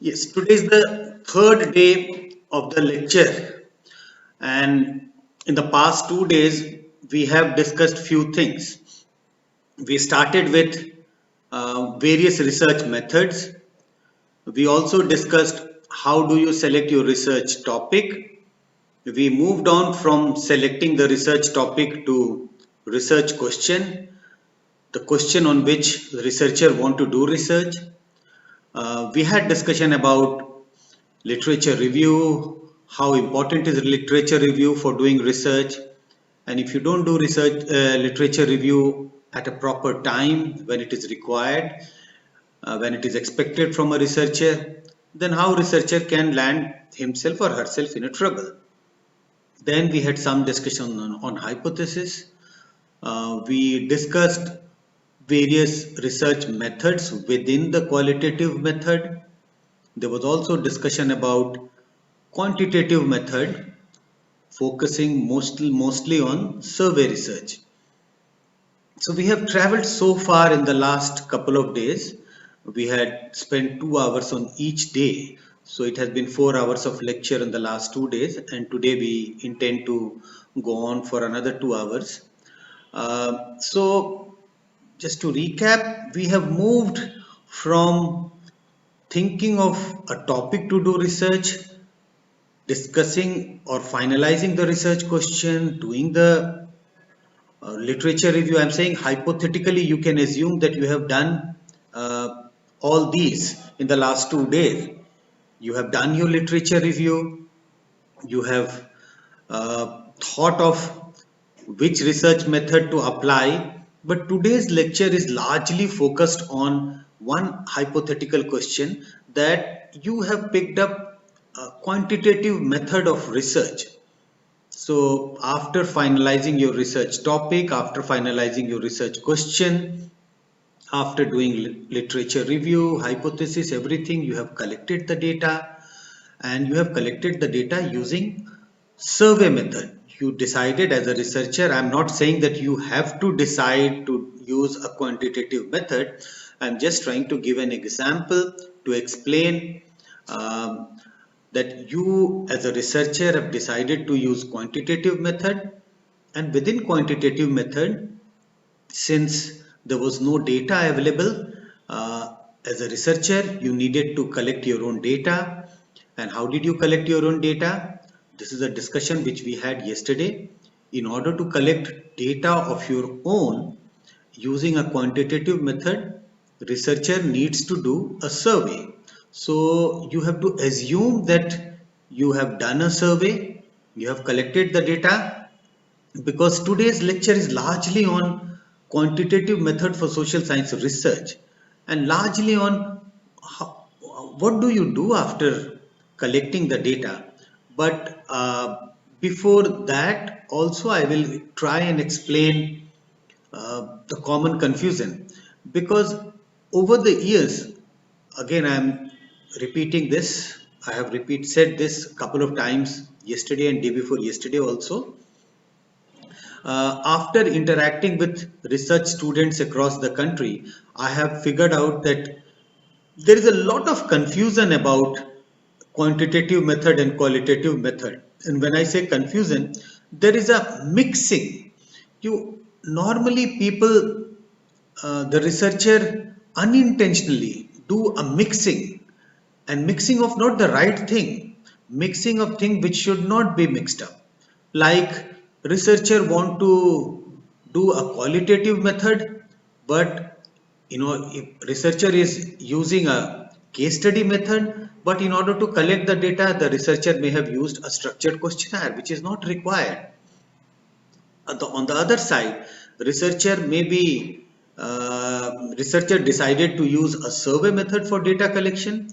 Yes, today is the third day of the lecture, and in the past 2 days, we have discussed few things. We started with various research methods. We also discussed how do you select your research topic. We moved on from selecting the research topic to research question, the question on which the researcher want to do research. We had discussion about literature review, how important is literature review for doing research, and if you don't do research literature review at a proper time when it is required, when it is expected from a researcher, then how researcher can land himself or herself in a trouble. Then we had some discussion on hypothesis. We discussed various research methods within the qualitative method. There was also discussion about quantitative method focusing mostly on survey research. So we have traveled so far in the last couple of days. We had spent 2 hours on each day. So it has been 4 hours of lecture in the last 2 days, and today we intend to go on for another 2 hours. So just to recap, we have moved from thinking of a topic to do research, discussing or finalizing the research question, doing the literature review. I'm saying hypothetically, you can assume that you have done all these in the last 2 days. You have done your literature review, you have thought of which research method to apply, but today's lecture is largely focused on one hypothetical question that you have picked up a quantitative method of research. So after finalizing your research topic, after finalizing your research question, after doing literature review, hypothesis, everything, you have collected the data, and you have collected the data using survey method. You decided as a researcher, I'm not saying that you have to decide to use a quantitative method. I'm just trying to give an example to explain um, that you as a researcher have decided to use quantitative method, and within quantitative method, since there was no data available, as a researcher you needed to collect your own data. And how did you collect your own data? This is a discussion which we had yesterday. In order to collect data of your own using a quantitative method, researcher needs to do a survey. So you have to assume that you have done a survey, you have collected the data, because today's lecture is largely on quantitative method for social science research, and largely on how, what do you do after collecting the data. But before that also I will try and explain the common confusion, because over the years, again I am repeating this, I have said this a couple of times yesterday and day before yesterday also. After interacting with research students across the country, I have figured out that there is a lot of confusion about quantitative method and qualitative method. And when I say confusion, there is a mixing. You normally people, the researcher unintentionally do a mixing, and mixing of not the right thing, mixing of thing which should not be mixed up. Like researcher want to do a qualitative method, but if researcher is using a case study method, but in order to collect the data, the researcher may have used a structured questionnaire which is not required. On the other side, researcher maybe researcher decided to use a survey method for data collection,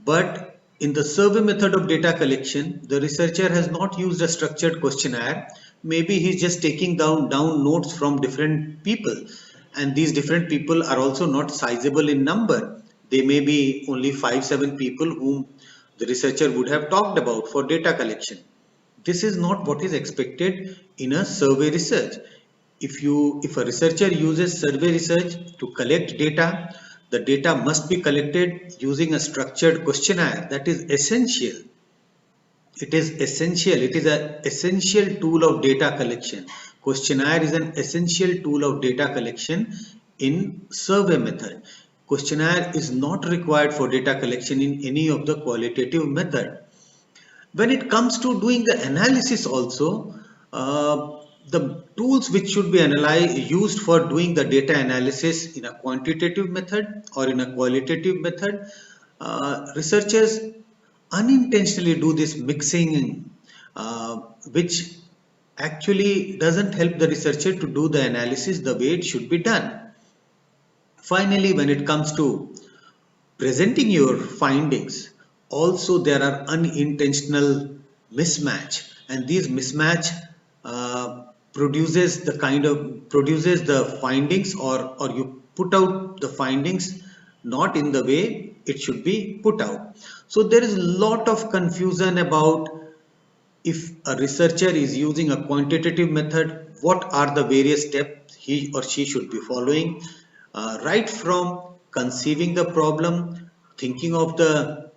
but in the survey method of data collection, the researcher has not used a structured questionnaire. Maybe he's just taking down notes from different people, and these different people are also not sizable in number. They may be only 5 7 people whom the researcher would have talked about for data collection. This is not what is expected in a survey research. If a researcher uses survey research to collect data, the data must be collected using a structured questionnaire. That is essential. It is essential. It is an essential tool of data collection. Questionnaire is an essential tool of data collection in survey method. Questionnaire is not required for data collection in any of the qualitative method. When it comes to doing the analysis also, the tools which should be used for doing the data analysis in a quantitative method or in a qualitative method, researchers unintentionally do this mixing, which actually doesn't help the researcher to do the analysis the way it should be done. Finally, when it comes to presenting your findings, also there are unintentional mismatch, and these mismatch produces the findings, or you put out the findings not in the way it should be put out. So there is a lot of confusion about if a researcher is using a quantitative method, what are the various steps he or she should be following, right from conceiving the problem, thinking of the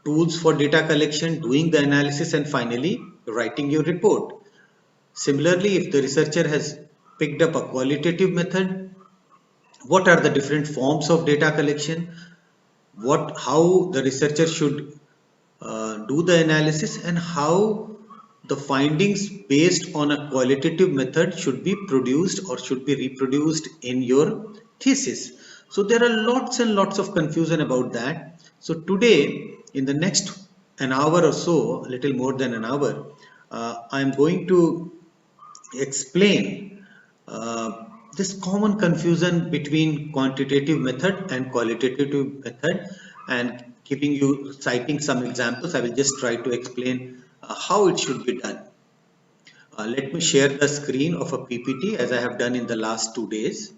tools for data collection, doing the analysis, and finally writing your report. Similarly, if the researcher has picked up a qualitative method, what are the different forms of data collection, how the researcher should do the analysis, and how the findings based on a qualitative method should be produced or should be reproduced in your thesis. So there are lots and lots of confusion about that. So today, in the next an hour or so, a little more than an hour, I am going to explain this common confusion between quantitative method and qualitative method, and citing some examples. I will just try to explain how it should be done. Let me share the screen of a PPT as I have done in the last 2 days.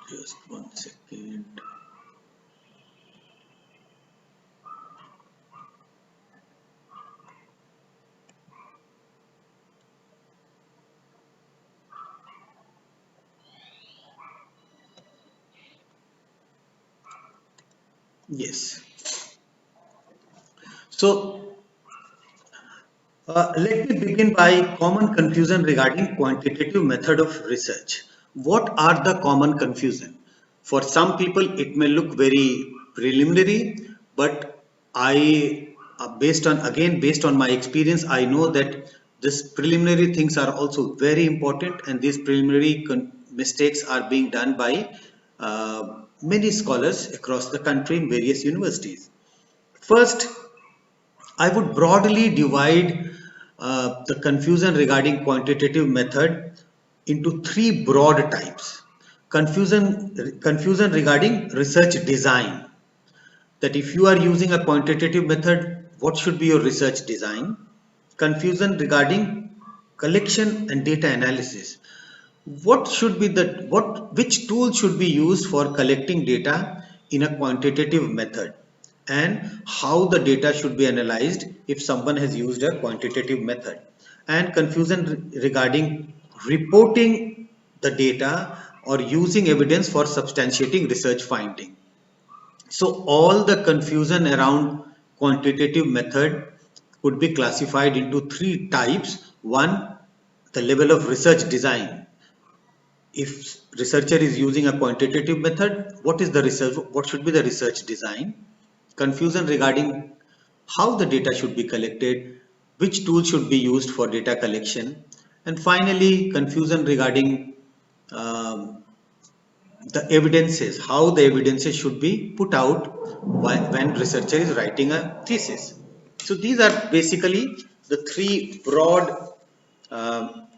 Just 1 second. Yes. So let me begin by common confusion regarding quantitative method of research. What are the common confusion? For some people, it may look very preliminary, but based on my experience, I know that this preliminary things are also very important, and these preliminary mistakes are being done by many scholars across the country in various universities. First, I would broadly divide the confusion regarding quantitative method into 3 broad types. Confusion regarding research design. That if you are using a quantitative method, what should be your research design? Confusion regarding collection and data analysis. Which tool should be used for collecting data in a quantitative method, and how the data should be analyzed if someone has used a quantitative method, and confusion regarding reporting the data or using evidence for substantiating research finding. So all the confusion around quantitative method could be classified into 3 types. One, the level of research design. If researcher is using a quantitative method, what should be the research design? Confusion regarding how the data should be collected, which tool should be used for data collection, and finally confusion regarding the evidences, how the evidences should be put out when researcher is writing a thesis. So these are basically the 3 broad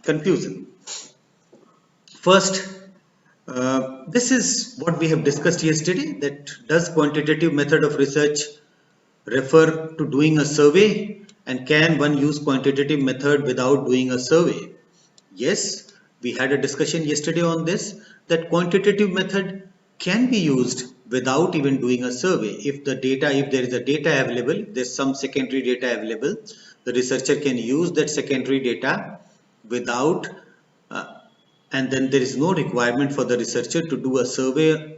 confusion. First, this is what we have discussed yesterday, that does quantitative method of research refer to doing a survey, and can one use quantitative method without doing a survey? Yes, we had a discussion yesterday on this. that quantitative method can be used without even doing a survey. If there is a data available, there's some secondary data available, the researcher can use that secondary data without, and then there is no requirement for the researcher to do a survey,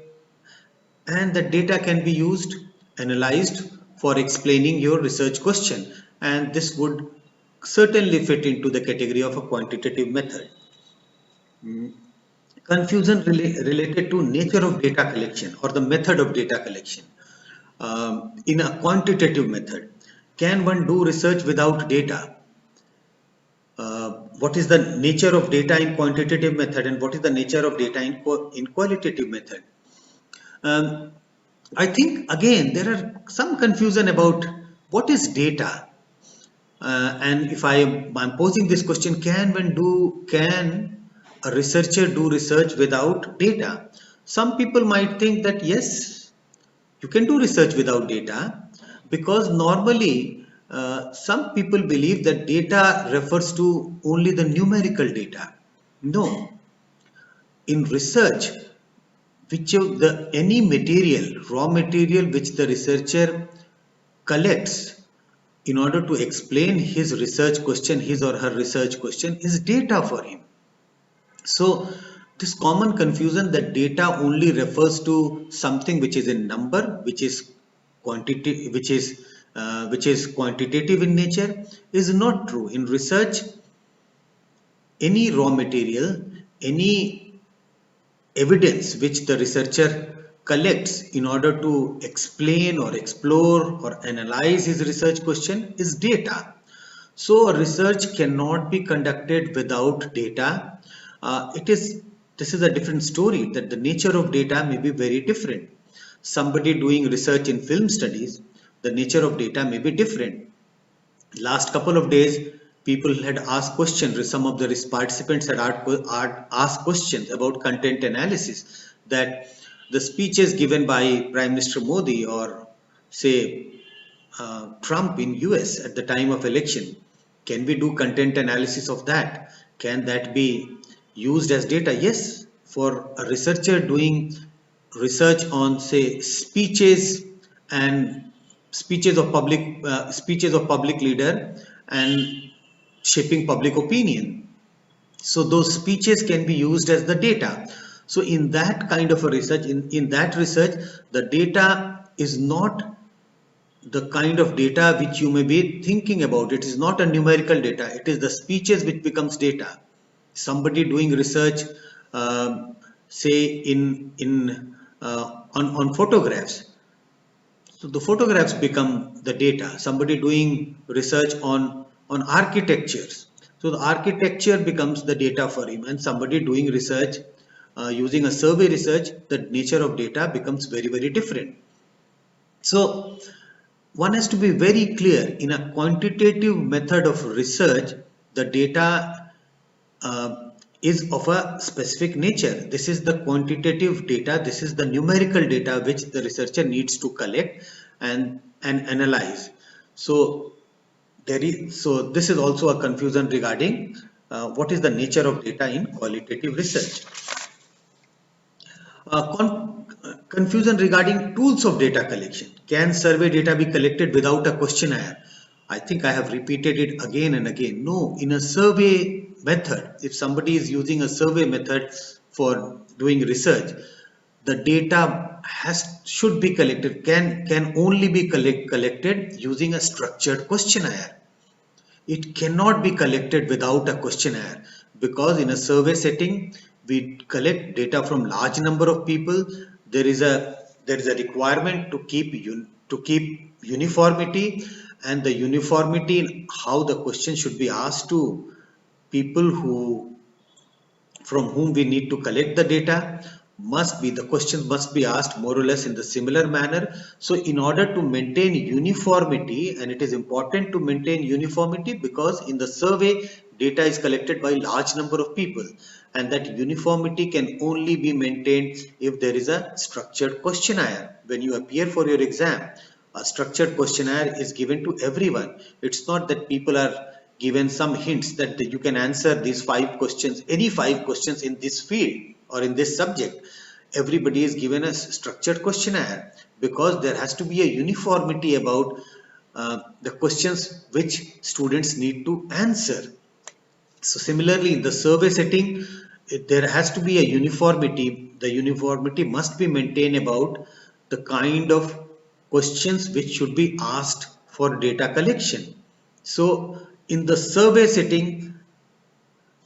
and the data can be used, analyzed for explaining your research question, and this would certainly fit into the category of a quantitative method. Confusion related to nature of data collection or the method of data collection. In a quantitative method, can one do research without data? What is the nature of data in quantitative method, and what is the nature of data in qualitative method? I think again there are some confusion about what is data, and if I'm posing this question, can a researcher do research without data? Some people might think that yes, you can do research without data, because normally some people believe that data refers to only the numerical data. No, in research, any raw material which the researcher collects in order to explain his or her research question, is data for him. So this common confusion that data only refers to something which is in number, which is quantitative in nature, is not true. In research, any raw material, any evidence which the researcher collects in order to explain or explore or analyze his research question is data. So a research cannot be conducted without data. This is a different story, that the nature of data may be very different. Somebody doing research in film studies, the nature of data may be different. Last couple of days, people had asked questions, some of the participants had asked questions about content analysis, that the speeches given by Prime Minister Modi or say Trump in US at the time of election, can we do content analysis of that? Can that be used as data? Yes, for a researcher doing research on say speeches of public leader and shaping public opinion, so those speeches can be used as the data. So in that kind of a research, in that research, the data is not the kind of data which you may be thinking about. It is not a numerical data, it is the speeches which becomes data. Somebody doing research say on photographs, so the photographs become the data. Somebody doing research on architectures, so the architecture becomes the data for him. And somebody doing research using a survey research, the nature of data becomes very, very different. So one has to be very clear, in a quantitative method of research, the data is of a specific nature. This is the quantitative data, this is the numerical data which the researcher needs to collect and analyze. So this is also a confusion regarding what is the nature of data in qualitative research. Confusion regarding tools of data collection. Can survey data be collected without a questionnaire? I think I have repeated it again and again. No, in a survey method, if somebody is using a survey method for doing research, the data should be collected, can only be collected using a structured questionnaire. It cannot be collected without a questionnaire, because in a survey setting, we collect data from large number of people. There is a requirement to keep uniformity, and the uniformity in how the question should be asked to people from whom we need to collect the data the question must be asked more or less in the similar manner. So in order to maintain uniformity, and it is important to maintain uniformity because in the survey data is collected by large number of people, and that uniformity can only be maintained if there is a structured questionnaire. When you appear for your exam, a structured questionnaire is given to everyone. It's not that people are given some hints that you can answer these 5 questions, any 5 questions in this field or in this subject, everybody is given a structured questionnaire, because there has to be a uniformity about the questions which students need to answer. So similarly, in the survey setting, there has to be a uniformity. The uniformity must be maintained about the kind of questions which should be asked for data collection. So in the survey setting,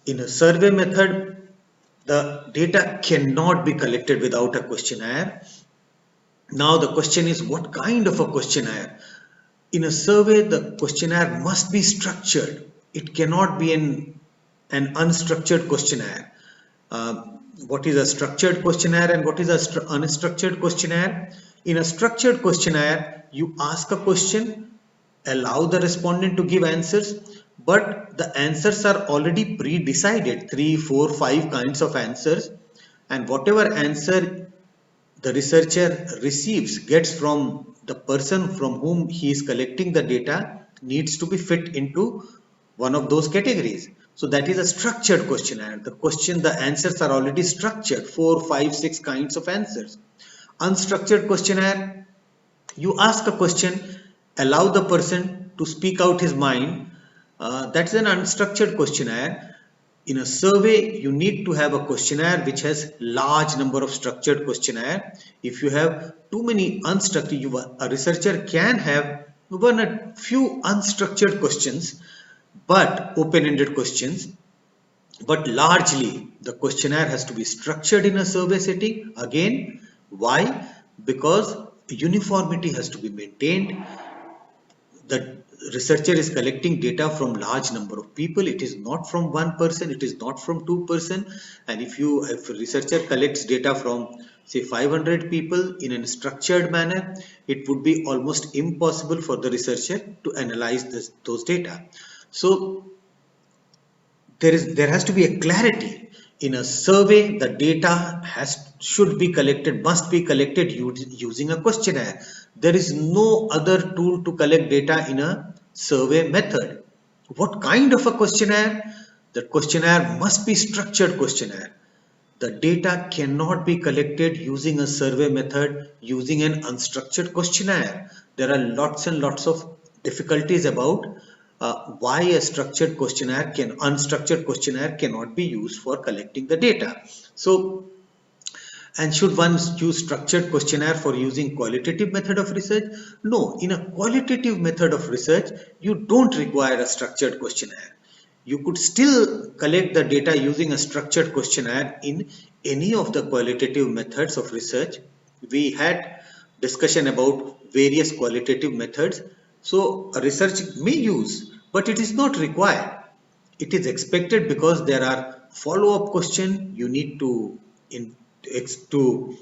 in a survey method, the data cannot be collected without a questionnaire. Now the question is, what kind of a questionnaire? In a survey, the questionnaire must be structured. It cannot be an unstructured questionnaire. What is a structured questionnaire and what is a unstructured questionnaire? In a structured questionnaire, you ask a question, allow the respondent to give answers, but the answers are already pre-decided, 3, 4, 5 kinds of answers, and whatever answer the researcher gets from the person from whom he is collecting the data needs to be fit into one of those categories. So that is a structured questionnaire. The answers are already structured, 4, 5, 6 kinds of answers. Unstructured questionnaire, you ask a question, allow the person to speak out his mind. That's an unstructured questionnaire. In a survey, you need to have a questionnaire which has large number of structured questionnaire. If you have too many unstructured, a researcher can have even a few unstructured questions, but open-ended questions. But largely, the questionnaire has to be structured in a survey setting. Again, why? Because uniformity has to be maintained. The researcher is collecting data from large number of people. It is not from one person, it is not from two person. And if a researcher collects data from say 500 people in a structured manner, it would be almost impossible for the researcher to analyze those data. So there has to be a clarity. In a survey, the data must be collected using a questionnaire. There is no other tool to collect data in a survey method. What kind of a questionnaire? The questionnaire must be structured questionnaire. The data cannot be collected using a survey method using an unstructured questionnaire. There are lots and lots of difficulties about why a unstructured questionnaire cannot be used for collecting the data. So, and should one use structured questionnaire for using qualitative method of research? No, in a qualitative method of research, you don't require a structured questionnaire. You could still collect the data using a structured questionnaire in any of the qualitative methods of research. We had discussion about various qualitative methods. So a research may use, but it is not required. It is expected because there are follow-up questions. You need to go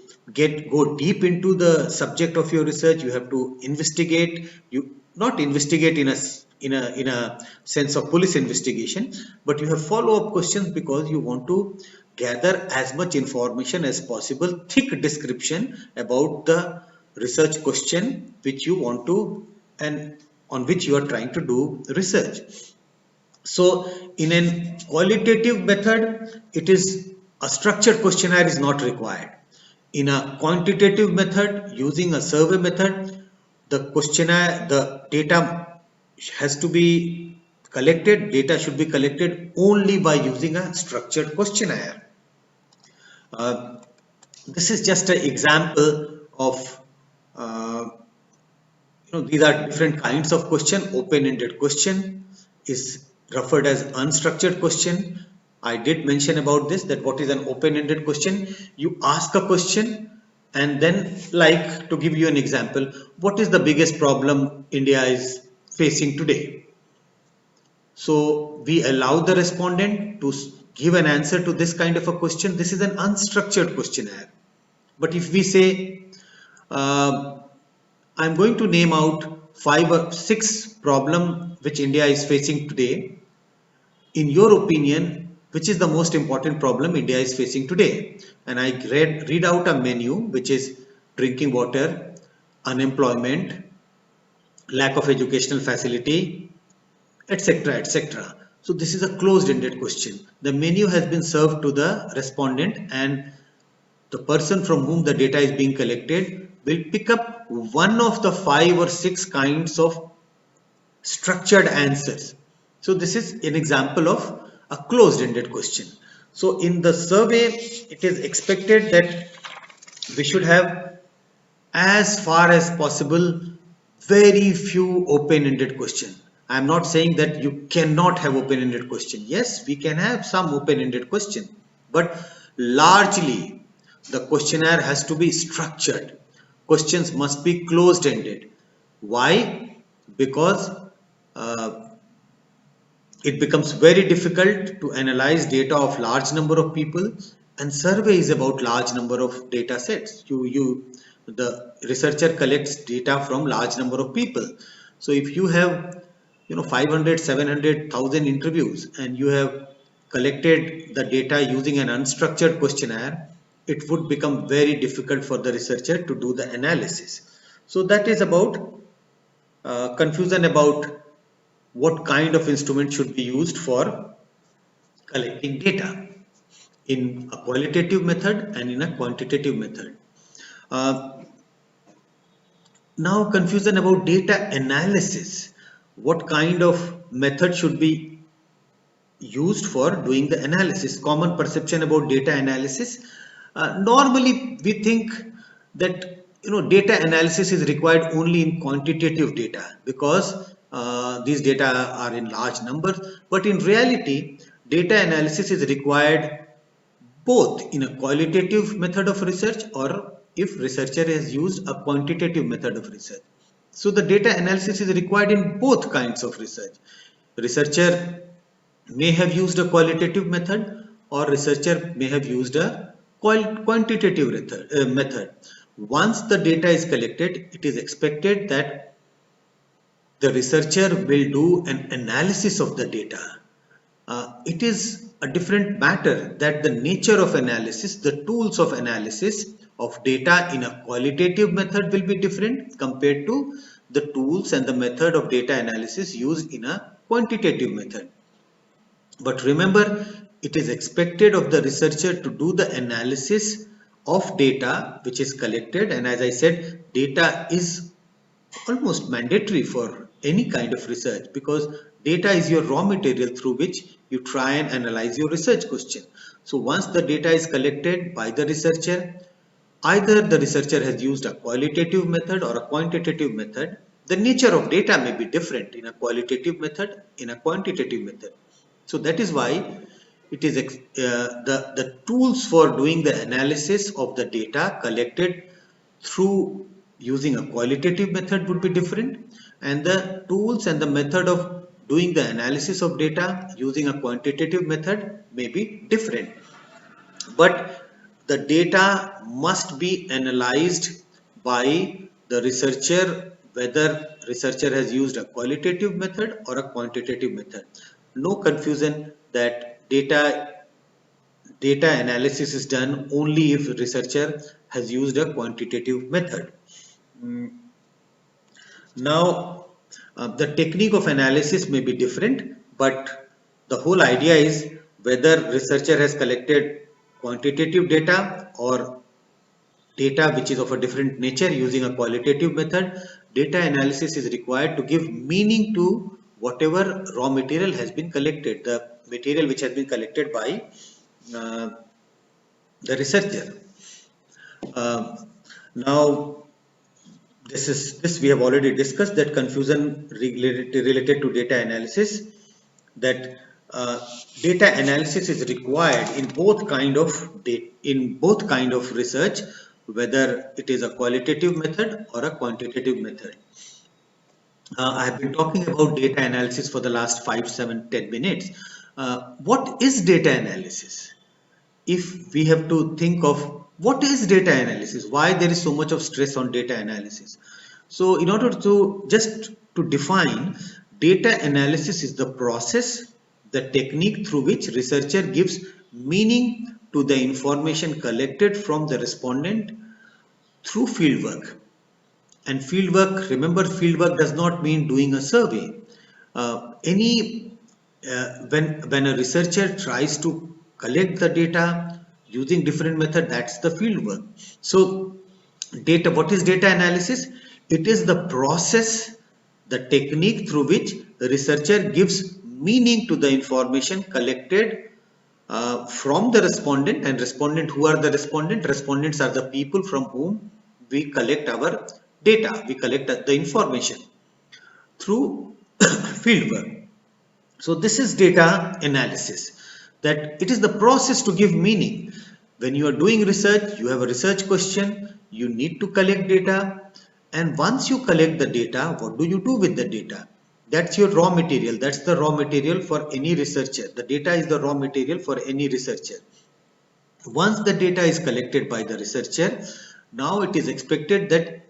deep into the subject of your research. You have to investigate. You not investigate in a sense of police investigation, but you have follow-up questions because you want to gather as much information as possible, thick description about the research question which you want to and on which you are trying to do research. So in a qualitative method, it is a structured questionnaire is not required. In a quantitative method, using a survey method, the data has to be collected. Data should be collected only by using a structured questionnaire. This is just an example of these are different kinds of question. Open-ended question is referred as unstructured question. I did mention about this, that what is an open-ended question? You ask a question and then, like, to give you an example, what is the biggest problem India is facing today? So we allow the respondent to give an answer to this kind of a question. This is an unstructured questionnaire. But if we say, I'm going to name out 5 or 6 problems which India is facing today. In your opinion, which is the most important problem India is facing today? And I read out a menu which is drinking water, unemployment, lack of educational facility, etc., etc. So this is a closed-ended question. The menu has been served to the respondent, and the person from whom the data is being collected will pick up one of the 5 or 6 kinds of structured answers. So this is an example of a closed-ended question. So in the survey, it is expected that we should have, as far as possible, very few open-ended question. I am not saying that you cannot have open-ended question. Yes, we can have some open-ended question, but largely the questionnaire has to be structured. Questions must be closed-ended. Why? Because uh, it becomes very difficult to analyze data of large number of people, and survey is about large number of data sets. The researcher collects data from large number of people. So if you have 500, 700,000 interviews and you have collected the data using an unstructured questionnaire, it would become very difficult for the researcher to do the analysis. So that is about confusion about what kind of instrument should be used for collecting data in a qualitative method and in a quantitative method. Uh, Now confusion about data analysis. What kind of method should be used for doing the analysis? Common perception about data analysis. Normally we think that data analysis is required only in quantitative data because these data are in large numbers, but in reality data analysis is required both in a qualitative method of research or if researcher has used a quantitative method of research. So the data analysis is required in both kinds of research. Researcher may have used a qualitative method or researcher may have used a quantitative method. Once the data is collected, it is expected that the researcher will do an analysis of the data. It is a different matter that the nature of analysis, the tools of analysis of data in a qualitative method will be different compared to the tools and the method of data analysis used in a quantitative method. But remember, it is expected of the researcher to do the analysis of data which is collected, and as I said, data is almost mandatory for any kind of research because data is your raw material through which you try and analyze your research question. So once the data is collected by the researcher, either the researcher has used a qualitative method or a quantitative method. The nature of data may be different in a qualitative method, in a quantitative method. So that is why it is the tools for doing the analysis of the data collected through using a qualitative method would be different, and the tools and the method of doing the analysis of data using a quantitative method may be different. But the data must be analyzed by the researcher, whether researcher has used a qualitative method or a quantitative method. No confusion that data analysis is done only if researcher has used a quantitative method. Now, the technique of analysis may be different, but the whole idea is whether researcher has collected quantitative data or data which is of a different nature using a qualitative method. Data analysis is required to give meaning to whatever raw material has been collected, the material which has been collected by uh, the researcher. Now, this we have already discussed, that confusion related to data analysis, that uh, data analysis is required in both kind of research, whether it is a qualitative method or a quantitative method. I have been talking about data analysis for the last 5, 7, 10 minutes. What is data analysis? If we have to think of what is data analysis, why there is so much of stress on data analysis. So in order to just to define, data analysis is the process, the technique through which researcher gives meaning to the information collected from the respondent through fieldwork. And fieldwork, remember, fieldwork does not mean doing a survey. Any when a researcher tries to collect the data using different method, that's the field work. So data, what is data analysis? It is the process, the technique through which the researcher gives meaning to the information collected from the respondent. And respondent, who are the respondent? Respondents are the people from whom we collect our data, we collect the information through fieldwork. So this is data analysis, that it is the process to give meaning. When you are doing research, you have a research question, you need to collect data, and once you collect the data, what do you do with the data? That's your raw material. That's the raw material for any researcher. The data is the raw material for any researcher. Once the data is collected by the researcher, now it is expected that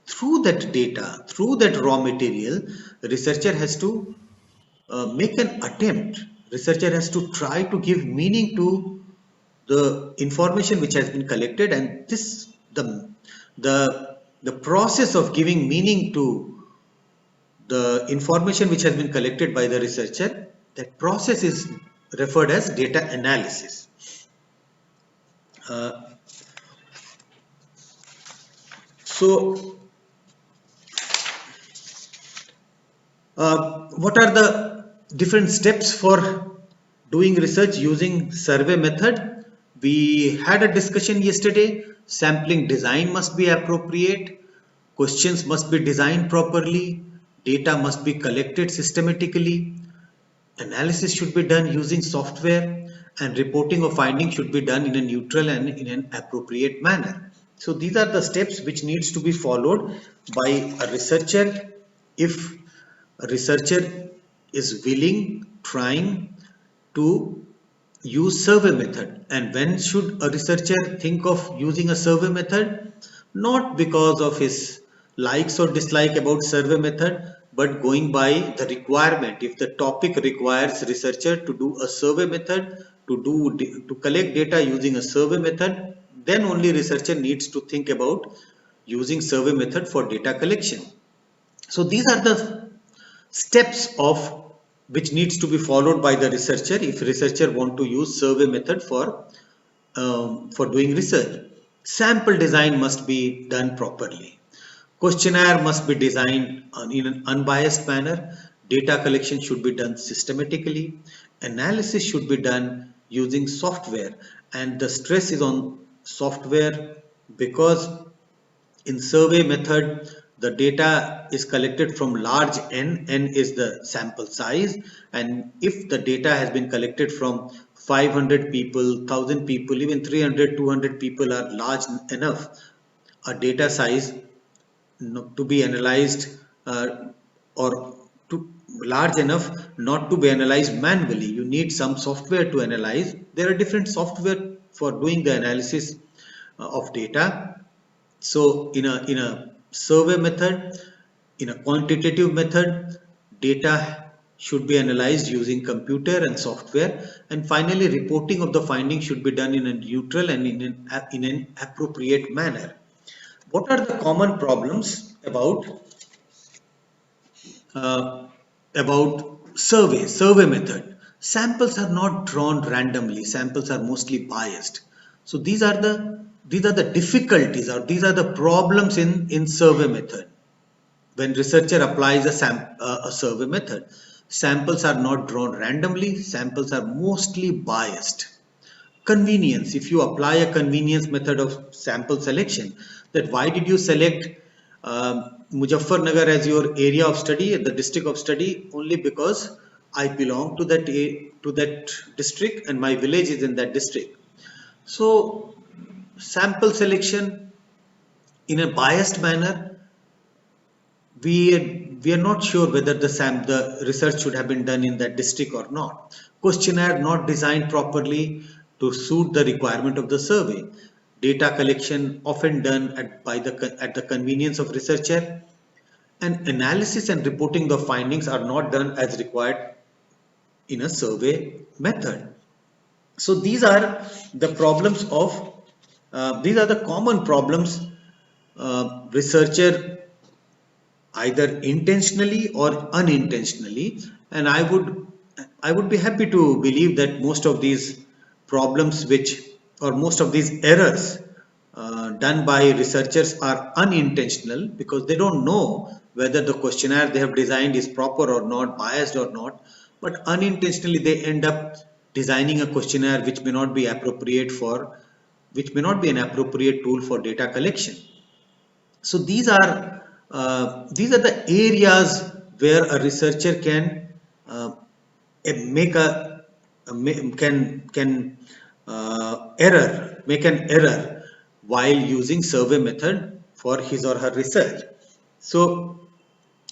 through that data, through that raw material, the researcher has to make an attempt. Researcher has to try to give meaning to the information which has been collected, and this the process of giving meaning to the information which has been collected by the researcher, that process is referred as data analysis. What are the different steps for doing research using survey method? We had a discussion yesterday. Sampling design must be appropriate, questions must be designed properly, data must be collected systematically, analysis should be done using software, and reporting of findings should be done in a neutral and in an appropriate manner. So these are the steps which needs to be followed by a researcher. If a researcher is willing, trying to use survey method. And when should a researcher think of using a survey method? Not because of his likes or dislike about survey method, but going by the requirement. If the topic requires researcher to do a survey method, to collect data using a survey method, then only researcher needs to think about using survey method for data collection. So these are the steps of which needs to be followed by the researcher if researcher want to use survey method for doing research. Sample design must be done properly. Questionnaire must be designed in an unbiased manner. Data collection should be done systematically. Analysis should be done using software, and the stress is on software because in survey method the data is collected from large n is the sample size, and if the data has been collected from 500 people, 1000 people, even 300, 200 people are large enough, a data size to be analyzed or to large enough not to be analyzed manually. You need some software to analyze. There are different software for doing the analysis of data. So in a survey method, in a quantitative method, data should be analyzed using computer and software, and finally reporting of the findings should be done in a neutral and in an appropriate manner. What are the common problems about survey method? Samples are not drawn randomly. Samples are mostly biased. So these are the difficulties, or these are the problems in survey method. When researcher applies a survey method, samples are not drawn randomly. Samples are mostly biased. Convenience. If you apply a convenience method of sample selection, that why did you select Muzaffarnagar as your area of study, the district of study, only because I belong to that district and my village is in that district. So sample selection in a biased manner, we are not sure whether the research should have been done in that district or not. Questionnaire not designed properly to suit the requirement of the survey. Data collection often done at the convenience of researcher, and analysis and reporting the findings are not done as required in a survey method. So these are the problems of these are the common problems researcher either intentionally or unintentionally, and I would I would be happy to believe that most of these problems or most of these errors done by researchers are unintentional because they don't know whether the questionnaire they have designed is proper or not, biased or not, but unintentionally they end up designing a questionnaire which may not be an appropriate tool for data collection. So these are the areas where a researcher can make make an error while using survey method for his or her research. So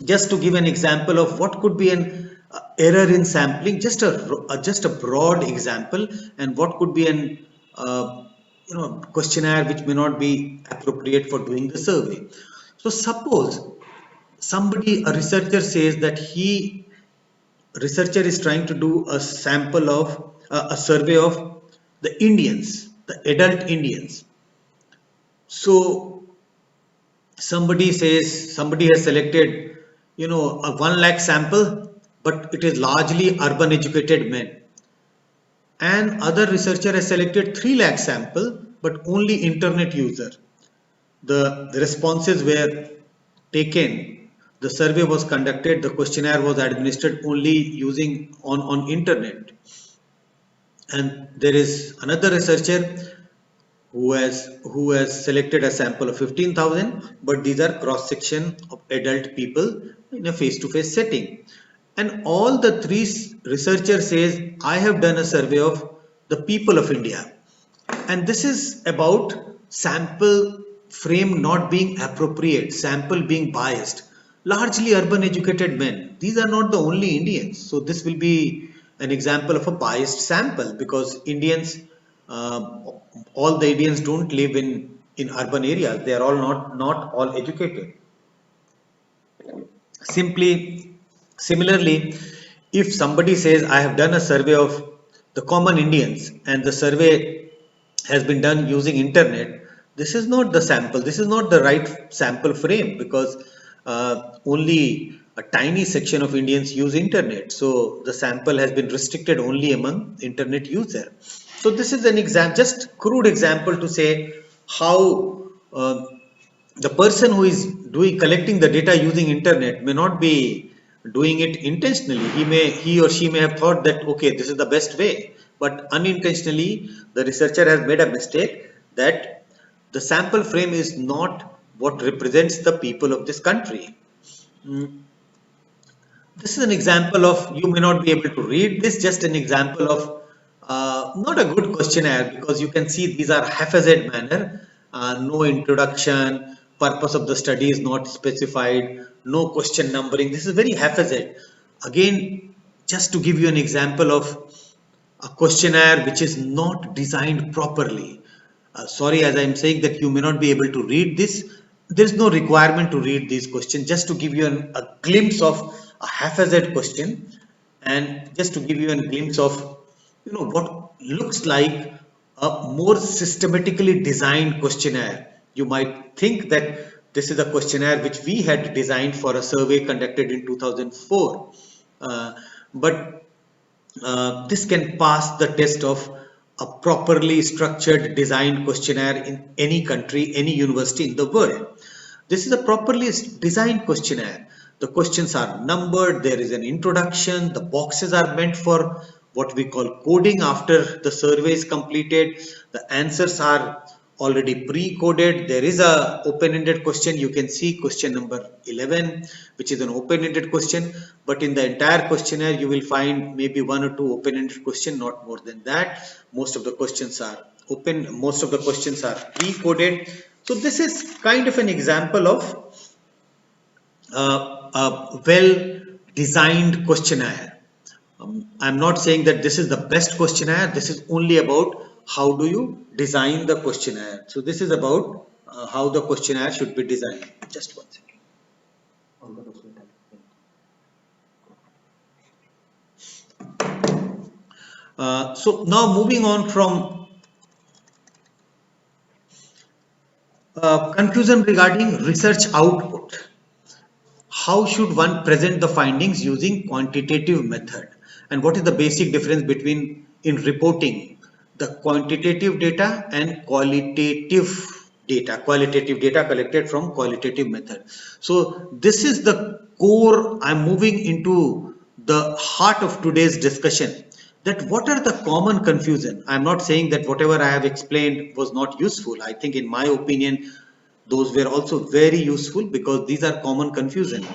just to give an example of what could be an error in sampling, just a broad example, and what could be an questionnaire which may not be appropriate for doing the survey. So suppose a researcher says that researcher is trying to do a sample of a survey of the adult Indians. So somebody has selected, a 1 lakh sample, but it is largely urban educated men. And other researcher has selected 3 lakh sample, but only internet user. The responses were taken, the survey was conducted, the questionnaire was administered only using on internet. And there is another researcher who has selected a sample of 15,000, but these are cross section of adult people in a face-to-face setting. And all the three researchers says, I have done a survey of the people of India. And this is about sample frame not being appropriate, sample being biased, largely urban educated men. These are not the only Indians. So this will be an example of a biased sample because all the Indians don't live in urban areas. They are all not all educated. Similarly, if somebody says, I have done a survey of the common Indians and the survey has been done using internet, this is not the sample. This is not the right sample frame because only a tiny section of Indians use internet. So the sample has been restricted only among internet user. So this is an example, just crude example to say how the person who is collecting the data using internet may not be doing it intentionally. He or she may have thought that, okay, this is the best way, but unintentionally the researcher has made a mistake that the sample frame is not what represents the people of this country. This is an example of, you may not be able to read this, just an example of not a good questionnaire because you can see these are haphazard manner, no introduction, purpose of the study is not specified, no question numbering. This is very haphazard. Again, just to give you an example of a questionnaire which is not designed properly. Sorry, as I am saying that you may not be able to read this. There is no requirement to read these questions, just to give you a glimpse of a haphazard question and just to give you a glimpse of what looks like a more systematically designed questionnaire. You might think that this is a questionnaire which we had designed for a survey conducted in 2004, but this can pass the test of a properly structured designed questionnaire in any country, any university in the world. This is a properly designed questionnaire. The questions are numbered, there is an introduction, the boxes are meant for what we call coding after the survey is completed. The answers are already pre-coded. There is a open-ended question. You can see question number 11, which is an open-ended question, but in the entire questionnaire you will find maybe one or two open-ended questions, not more than that. Most of the questions are open, most of the questions are pre-coded. So this is kind of an example of a well-designed questionnaire. I'm not saying that this is the best questionnaire. This is only about how do you design the questionnaire. So this is about how the questionnaire should be designed. Just 1 second. So now moving on from conclusion regarding research output. How should one present the findings using quantitative method? and what is the basic difference between in reporting the quantitative data and qualitative data collected from qualitative method. So this is the core. I'm moving into the heart of today's discussion, that what are the common confusion. I'm not saying that whatever I have explained was not useful. I think in my opinion those were also very useful, because these are common confusion.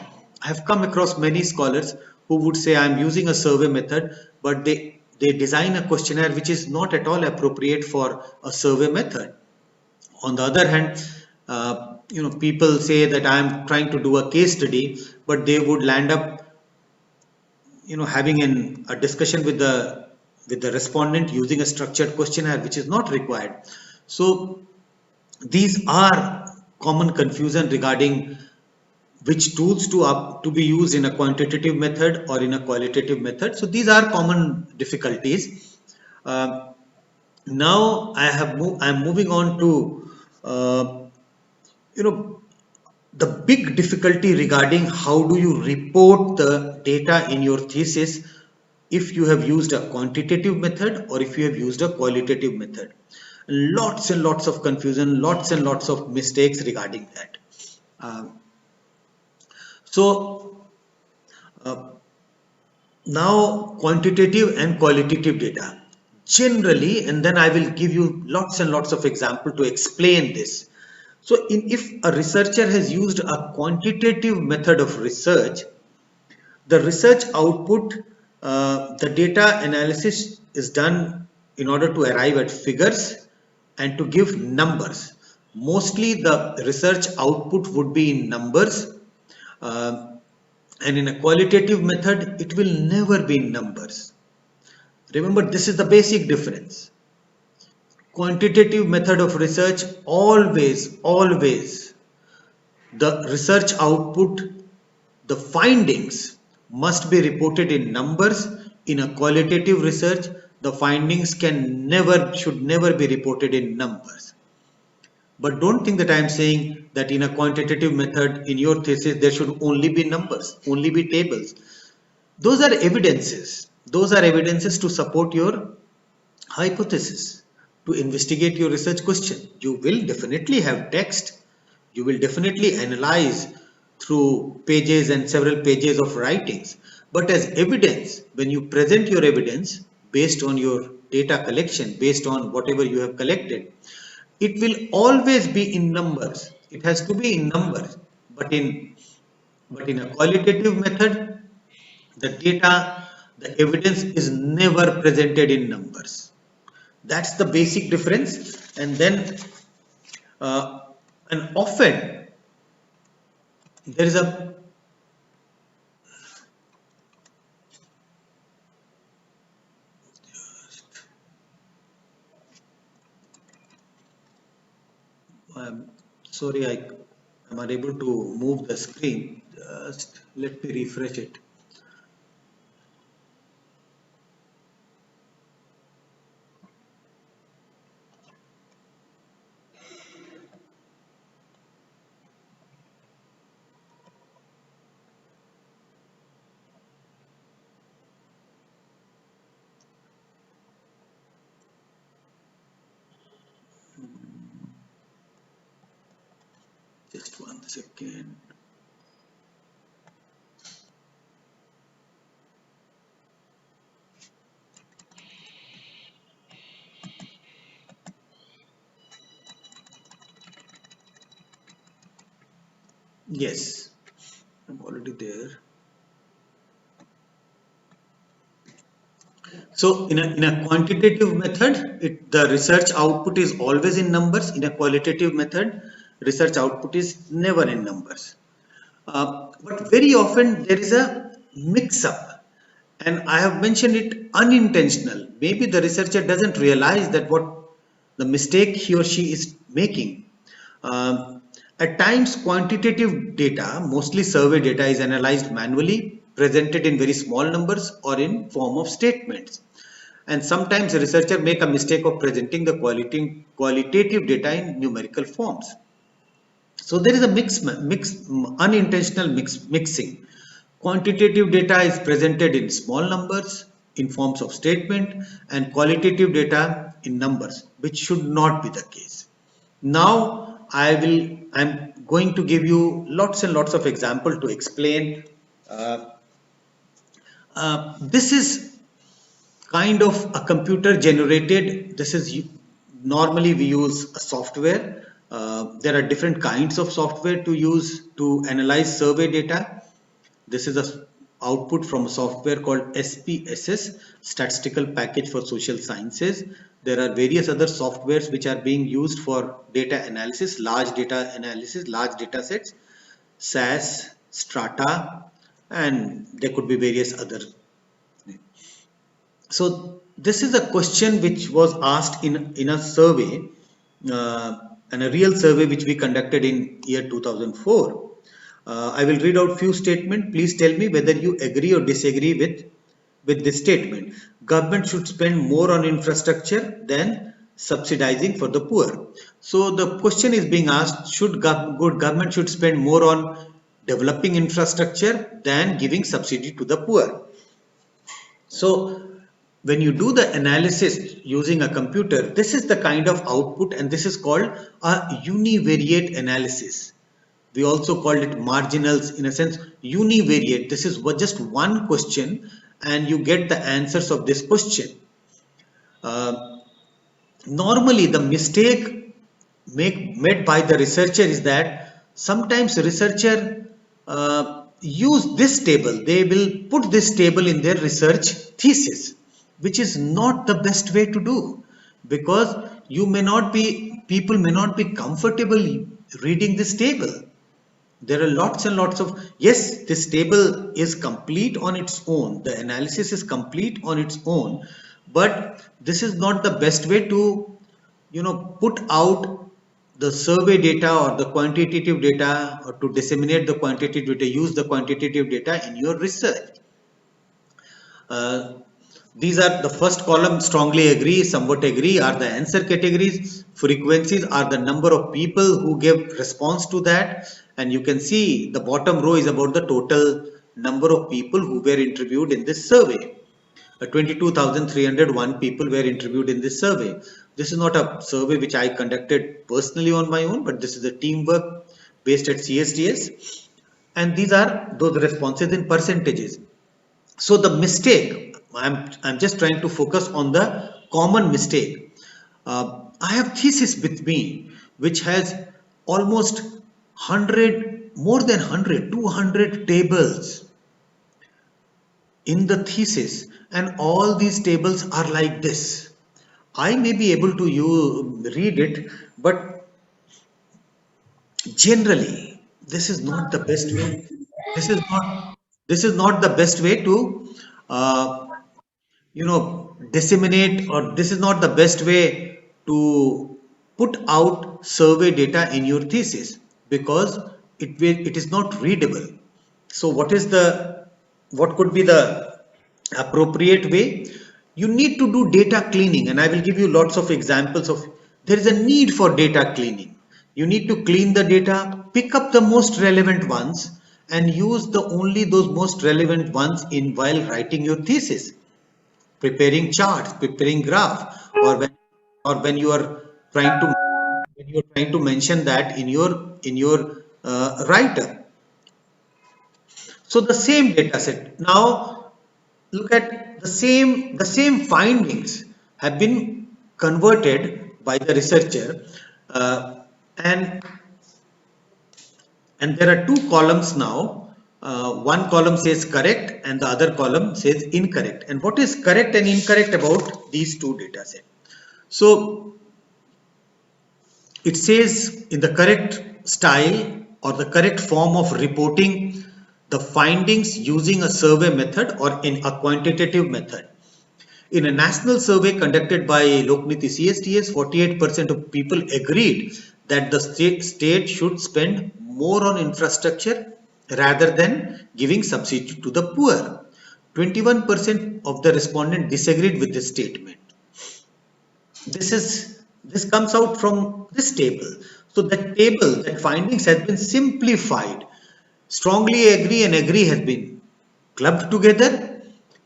I have come across many scholars who would say I'm using a survey method, but they design a questionnaire which is not at all appropriate for a survey method. On the other hand, people say that I'm trying to do a case study, but they would land up having a discussion with the respondent using a structured questionnaire which is not required. So these are common confusion regarding which tools to be used in a quantitative method or in a qualitative method. So these are common difficulties. Now I'm moving on to the big difficulty regarding how do you report the data in your thesis if you have used a quantitative method or if you have used a qualitative method. Lots and lots of confusion, lots and lots of mistakes regarding that. So now quantitative and qualitative data generally, and then I will give you lots and lots of examples to explain this. So if a researcher has used a quantitative method of research, the research output, the data analysis is done in order to arrive at figures and to give numbers. Mostly the research output would be in numbers, and in a qualitative method it will never be in numbers. Remember, this is the basic difference. Quantitative method of research, always the research output, the findings must be reported in numbers. In a qualitative research, the findings should never be reported in numbers. But don't think that I am saying that in a quantitative method in your thesis there should only be numbers, only be tables. Those are evidences. Those are evidences to support your hypothesis, to investigate your research question. You will definitely have text. You will definitely analyze through pages and several pages of writings. But as evidence, when you present your evidence based on your data collection, based on whatever you have collected, it will always be in numbers. It has to be in numbers. But in a qualitative method, the data, the evidence is never presented in numbers. That's the basic difference. And then and often there is a sorry, I am unable to move the screen. Just let me refresh it. Just 1 second. Yes, I'm already there. So in a quantitative method, the research output is always in numbers. In a qualitative method, research output is never in numbers. But very often there is a mix-up, and I have mentioned it unintentional. Maybe the researcher doesn't realize that what the mistake he or she is making. At times, quantitative data, mostly survey data, is analyzed manually, presented in very small numbers or in form of statements. And sometimes a researcher make a mistake of presenting the qualitative data in numerical forms. So there is a unintentional mixing. Quantitative data is presented in small numbers, in forms of statement and qualitative data in numbers, which should not be the case. Now I'm going to give you lots and lots of examples to explain. This is kind of a computer generated. This is normally we use a software. There are different kinds of software to use to analyze survey data. This is a output from a software called SPSS, Statistical Package for Social Sciences. There are various other softwares which are being used for data analysis, large data analysis, large data sets, SAS, Strata, and there could be various other. So this is a question which was asked in a survey, and a real survey which we conducted in year 2004. I will read out few statements. Please tell me whether you agree or disagree with this statement. Government should spend more on infrastructure than subsidizing for the poor. So the question is being asked, government should spend more on developing infrastructure than giving subsidy to the poor. So when you do the analysis using a computer, this is the kind of output, and this is called a univariate analysis. We also called it marginals, in a sense. Univariate, this is just one question and you get the answers of this question. Normally the mistake made by the researcher is that sometimes researcher use this table. They will put this table in their research thesis, which is not the best way to do, because people may not be comfortable reading this table. There are lots and lots of, yes, this table is complete on its own. The analysis is complete on its own, but this is not the best way to, put out the survey data or the quantitative data, or to disseminate the quantitative data, use the quantitative data in your research. These are the first column: strongly agree, somewhat agree are the answer categories. Frequencies are the number of people who give response to that. And you can see the bottom row is about the total number of people who were interviewed in this survey. 22,301 people were interviewed in this survey. This is not a survey which I conducted personally on my own, but this is a teamwork based at CSDS. And these are those responses in percentages. So the mistake, I'm just trying to focus on the common mistake. I have thesis with me which has almost 100, more than 100, 200 tables in the thesis, and all these tables are like this. I may be able to read it, but generally this is not the best way. This is not the best way to disseminate, or this is not the best way to put out survey data in your thesis, because it is not readable. So what could be the appropriate way? You need to do data cleaning, and I will give you lots of examples of. There is a need for data cleaning. You need to clean the data, pick up the most relevant ones, and use only those most relevant ones while writing your thesis, preparing charts, preparing graph, or when you are trying to mention that in your writer. So the same data set. Now look at the same findings have been converted by the researcher, and there are two columns now. One column says correct and the other column says incorrect. And what is correct and incorrect about these two data sets? So it says in the correct style or the correct form of reporting the findings using a survey method or in a quantitative method. In a national survey conducted by Lokniti CSDS, 48% of people agreed that the state should spend more on infrastructure rather than giving subsidy to the poor. 21% of the respondents disagreed with this statement. This comes out from this table. So that findings has been simplified. Strongly agree and agree has been clubbed together.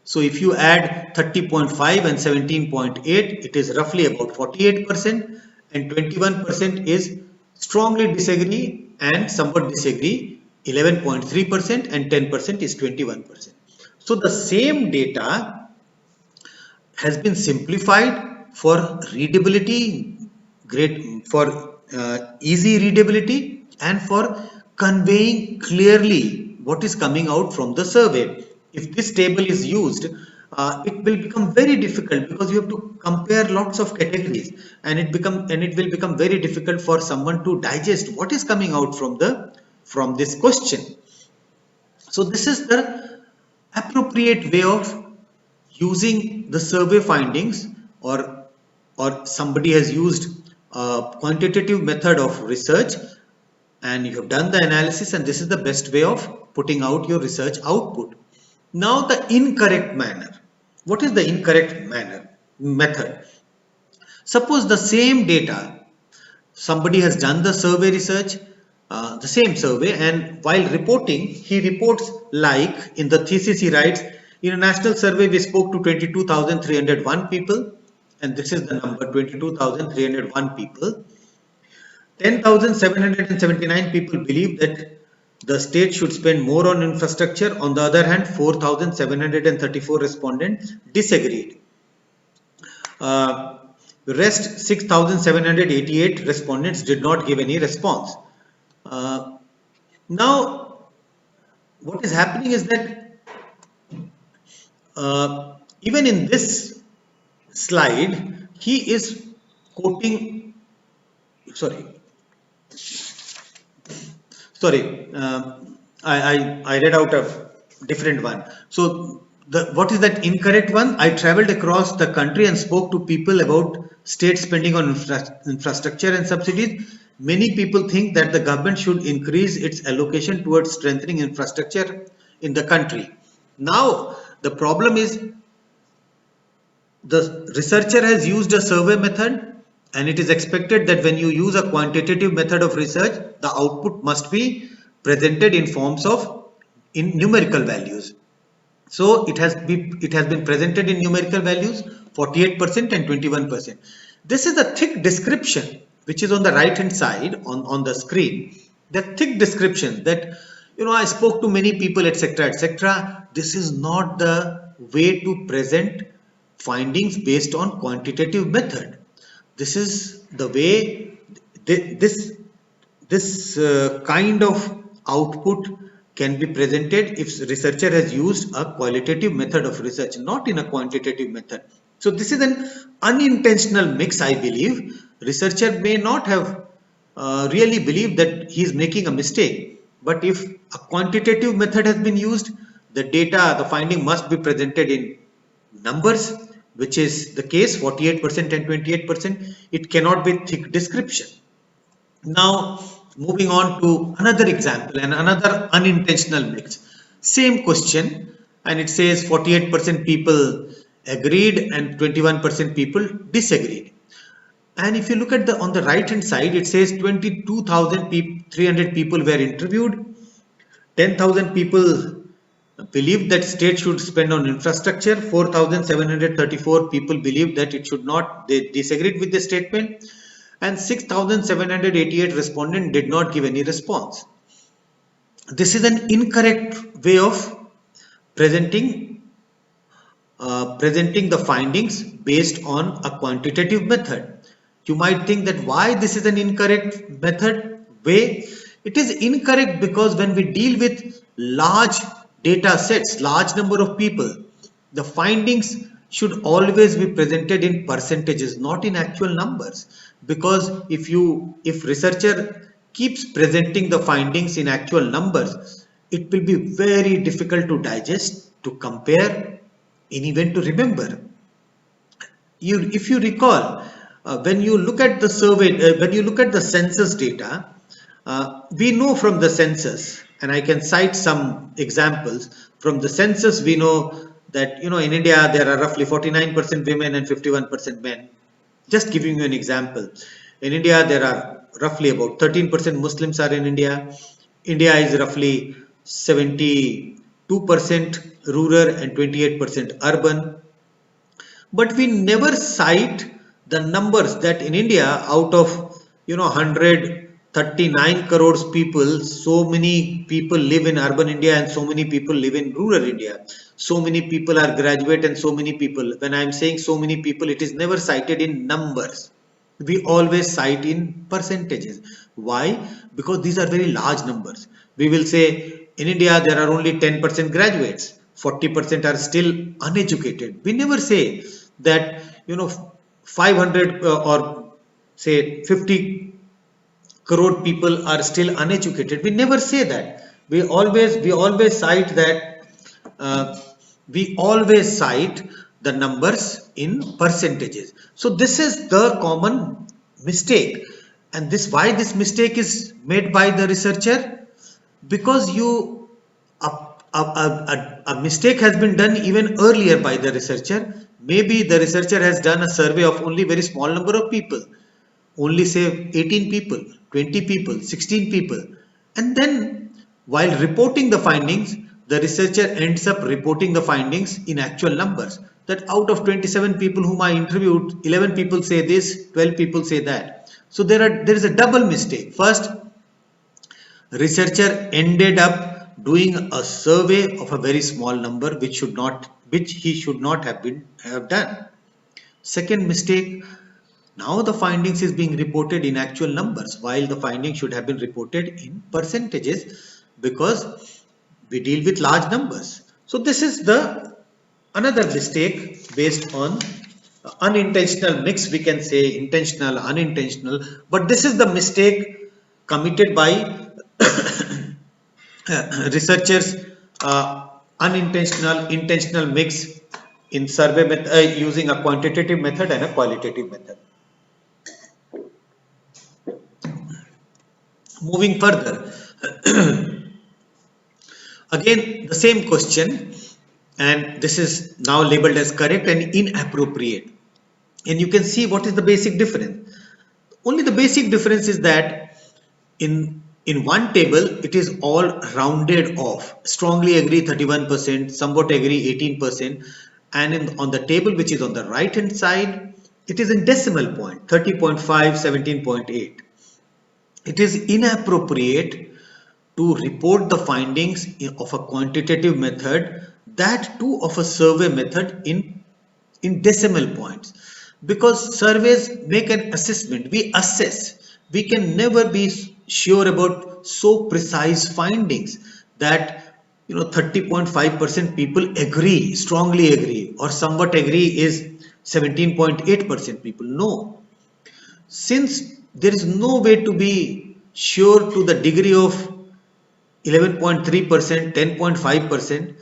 So if you add 30.5 and 17.8, it is roughly about 48%, and 21% is strongly disagree and somewhat disagree 11.3%, and 10% is 21%. So the same data has been simplified for readability, great for easy readability, and for conveying clearly what is coming out from the survey. If this table is used, it will become very difficult because you have to compare lots of categories, and it will become very difficult for someone to digest what is coming out from this question. So this is the appropriate way of using the survey findings, or somebody has used a quantitative method of research and you have done the analysis, and this is the best way of putting out your research output. Now the incorrect manner. What is the incorrect method? Suppose the same data, somebody has done the survey research, the same survey, and while reporting, he reports like in the thesis he writes, in a national survey we spoke to 22,301 people, and this is the number 22,301 people. 10,779 people believe that the state should spend more on infrastructure. On the other hand, 4,734 respondents disagreed. The rest 6,788 respondents did not give any response. Now, what is happening is that even in this slide, he is quoting, I read out a different one. So what is that incorrect one? I traveled across the country and spoke to people about state spending on infrastructure and subsidies. Many people think that the government should increase its allocation towards strengthening infrastructure in the country. Now, the problem is the researcher has used a survey method, and it is expected that when you use a quantitative method of research, the output must be presented in forms of numerical values. So it has been presented in numerical values, 48% and 21%. This is a thick description which is on the right hand side on the screen. The thick description that, I spoke to many people, etc., etc. This is not the way to present findings based on quantitative method. This is the way this kind of output can be presented if researcher has used a qualitative method of research, not in a quantitative method. So this is an unintentional mix, I believe. Researcher may not have really believed that he is making a mistake, but if a quantitative method has been used, the data, the finding must be presented in numbers, which is the case, 48% and 28%. It cannot be thick description. Now, moving on to another example and another unintentional mix. Same question, and it says 48% people agreed and 21% people disagreed. And if you look at on the right hand side, it says 22,300 people were interviewed, 10,000 people believed that state should spend on infrastructure, 4,734 people believed that it should not, they disagreed with the statement, and 6,788 respondents did not give any response. This is an incorrect way of presenting the findings based on a quantitative method. You might think that why this is an incorrect way. It is incorrect because when we deal with large data sets, large number of people, the findings should always be presented in percentages, not in actual numbers. Because if researcher keeps presenting the findings in actual numbers, it will be very difficult to digest, to compare, and even to remember. If you recall, when you look at the survey, when you look at the census data, we know from the census, and I can cite some examples from the census. We know that in India there are roughly 49% women and 51% men. Just giving you an example, in India there are roughly about 13% Muslims are in India. India is roughly 70 2% rural and 28% urban. But we never cite the numbers that in India, out of 139 crores people, so many people live in urban India and so many people live in rural India. So many people are graduate and so many people. When I am saying so many people, it is never cited in numbers. We always cite in percentages. Why? Because these are very large numbers. We will say in India there are only 10% graduates, 40% are still uneducated. We never say that 500 or say 50 crore people are still uneducated. We never say that. We always cite that we always cite the numbers in percentages. So this is the common mistake, and this why this mistake is made by the researcher, because a mistake has been done even earlier by the researcher. Maybe the researcher has done a survey of only very small number of people, only say 18 people, 20 people, 16 people, and then while reporting the findings, the researcher ends up reporting the findings in actual numbers, that out of 27 people whom I interviewed, 11 people say this, 12 people say that. So there is a double mistake. First, researcher ended up doing a survey of a very small number which he should not have done. Second mistake, now the findings is being reported in actual numbers while the findings should have been reported in percentages, because we deal with large numbers. So this is the another mistake based on unintentional mix, we can say intentional, unintentional, but this is the mistake committed by researchers, unintentional, intentional mix in survey method, using a quantitative method and a qualitative method. Moving further, again the same question, and this is now labeled as correct and inappropriate, and you can see what is the basic difference. Only the basic difference is that in one table it is all rounded off. Strongly agree 31%, somewhat agree 18%, and on the table which is on the right hand side, it is in decimal point 30.5, 17.8. It is inappropriate to report the findings of a quantitative method, that too of a survey method, in decimal points, because surveys make an assessment. We assess. We can never be sure about so precise findings that 30.5% people agree, strongly agree, or somewhat agree is 17.8% people. No, since there is no way to be sure to the degree of 11.3%, 10.5%,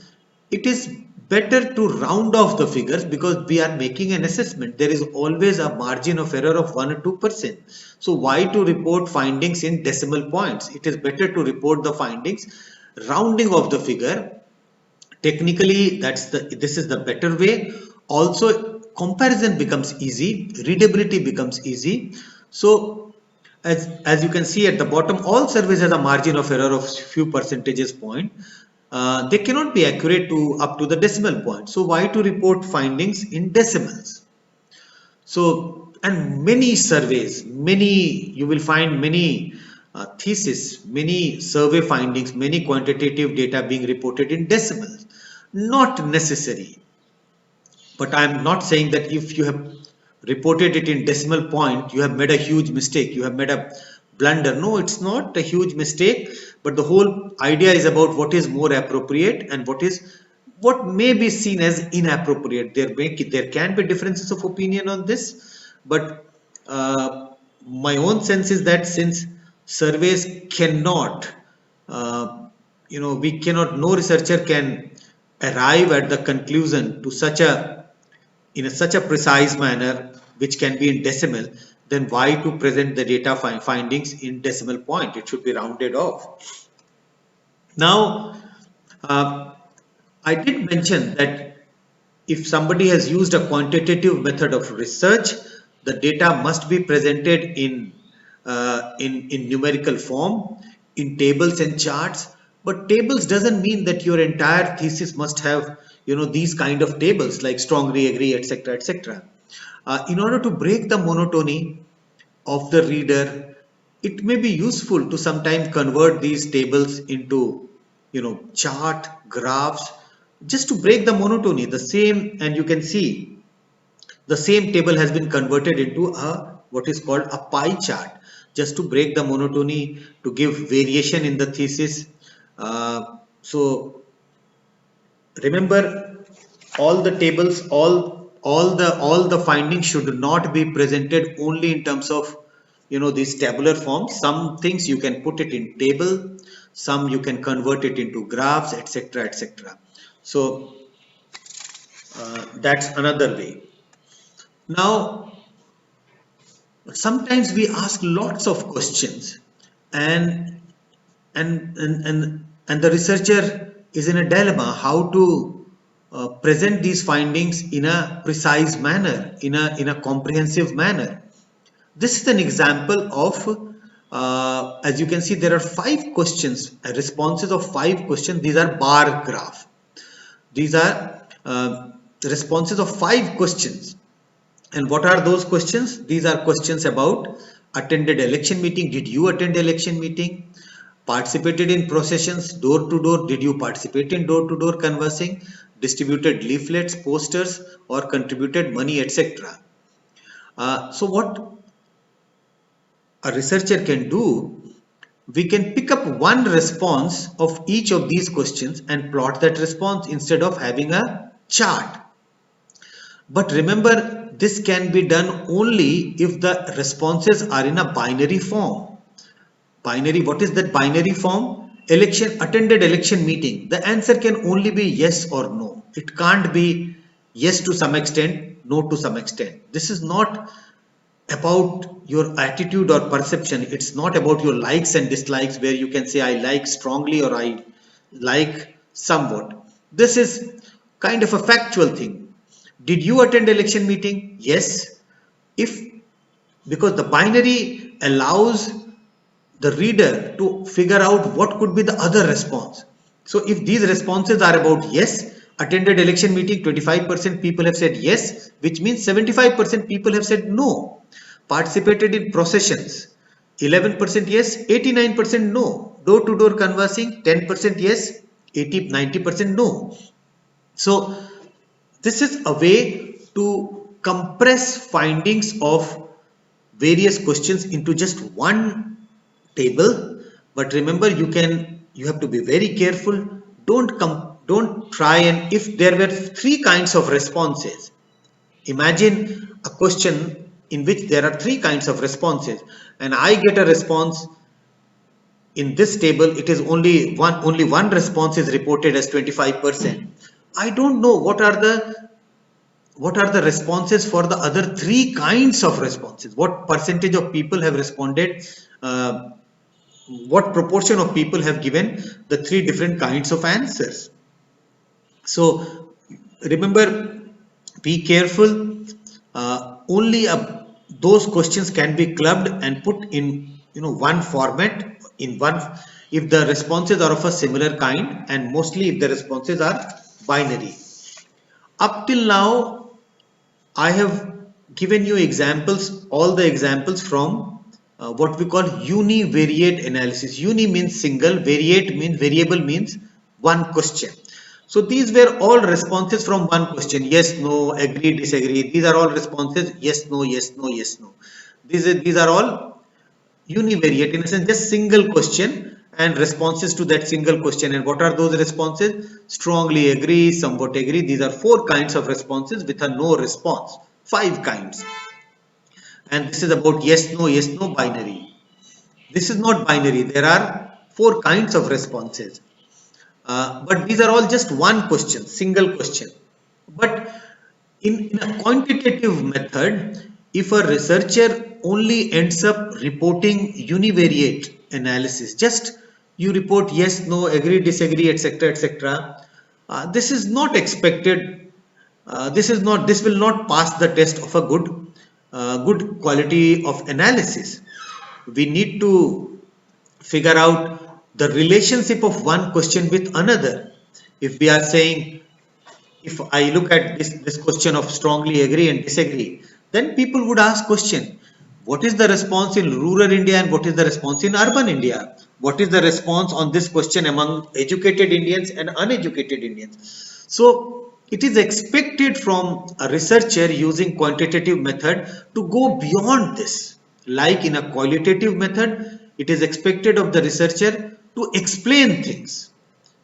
it is better to round off the figures, because we are making an assessment. There is always a margin of error of 1 or 2%. So why to report findings in decimal points? It is better to report the findings rounding off the figure. Technically, this is the better way. Also, comparison becomes easy, readability becomes easy. So as you can see at the bottom, all surveys has a margin of error of few percentages point. They cannot be accurate to up to the decimal point. So why to report findings in decimals? So, and many surveys, you will find many thesis, many survey findings, many quantitative data being reported in decimals. Not necessary. But I am not saying that if you have reported it in decimal point, you have made a huge mistake, you have made a blunder. No, it's not a huge mistake, but the whole idea is about what is more appropriate and what may be seen as inappropriate. There can be differences of opinion on this, but my own sense is that since surveys cannot, no researcher can arrive at the conclusion to such a precise manner which can be in decimal, then why to present the data findings in decimal point? It should be rounded off. Now, I did mention that if somebody has used a quantitative method of research, the data must be presented in numerical form, in tables and charts, But tables doesn't mean that your entire thesis must have, these kind of tables like strongly agree, etc., etc. In order to break the monotony of the reader, it may be useful to sometimes convert these tables into, chart, graphs, just to break the monotony. The same, and you can see the same table has been converted into a what is called a pie chart, just to break the monotony, to give variation in the thesis. So remember, all the tables, all the findings should not be presented only in terms of, these tabular forms. Some things you can put it in table, some you can convert it into graphs, etc., etc. So that's another way. Now, sometimes we ask lots of questions, and and the researcher is in a dilemma how to present these findings in a precise manner, in a comprehensive manner. This is an example of, as you can see, there are 5 questions, responses of 5 questions. These are bar graph. These are responses of 5 questions. And what are those questions? These are questions about attended election meeting. Did you attend election meeting? Participated in processions, door to door. Did you participate in door to door canvassing? Distributed leaflets, posters, or contributed money, etc. So what a researcher can do, we can pick up one response of each of these questions and plot that response instead of having a chart. But remember, this can be done only if the responses are in a binary form. Binary, what is that binary form? Attended election meeting. The answer can only be yes or no. It can't be yes to some extent, no to some extent. This is not about your attitude or perception. It's not about your likes and dislikes, where you can say I like strongly or I like somewhat. This is kind of a factual thing. Did you attend election meeting? Yes. Because the binary allows the reader to figure out what could be the other response. So if these responses are about yes, attended election meeting, 25% people have said yes, which means 75% people have said no. Participated in processions, 11% yes, 89% no. Door to door canvassing, 10% yes, 90% no. So this is a way to compress findings of various questions into just one table. But remember, you have to be very careful. Don't try, and if there were 3 kinds of responses, imagine a question in which there are 3 kinds of responses, and I get a response in this table. It is only one response is reported as 25%. I don't know what are the responses for the other 3 kinds of responses. What percentage of people have responded? What proportion of people have given the 3 different kinds of answers? So remember, be careful. Only those questions can be clubbed and put in one format, if the responses are of a similar kind, and mostly if the responses are binary. Up till now, I have given you examples, all the examples from what we call univariate analysis. Uni means single, variable means one question. So these were all responses from one question. Yes, no, agree, disagree. These are all responses. Yes, no, yes, no, yes, no. These are all univariate, in a sense, just single question and responses to that single question. And what are those responses? Strongly agree, somewhat agree. These are 4 kinds of responses with a no response. 5 kinds. And this is about yes, no binary. This is not binary. There are 4 kinds of responses. But these are all just one question, single question. But in a quantitative method, if a researcher only ends up reporting univariate analysis, just you report yes, no, agree, disagree, etc., etc., this is not expected. This will not pass the test of a good quality of analysis. We need to figure out the relationship of one question with another. If we are saying, if I look at this question of strongly agree and disagree, then people would ask question, what is the response in rural India and what is the response in urban India? What is the response on this question among educated Indians and uneducated Indians? So it is expected from a researcher using quantitative method to go beyond this. Like in a qualitative method, it is expected of the researcher to explain things.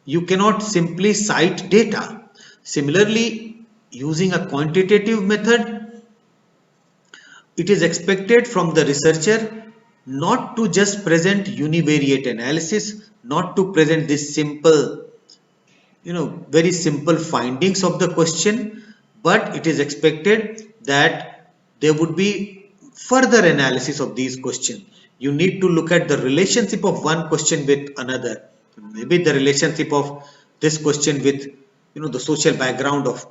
You cannot simply cite data. Similarly, using a quantitative method, it is expected from the researcher not to just present univariate analysis, not to present this simple, very simple findings of the question, but it is expected that there would be further analysis of these questions. You need to look at the relationship of one question with another, maybe the relationship of this question with the social background of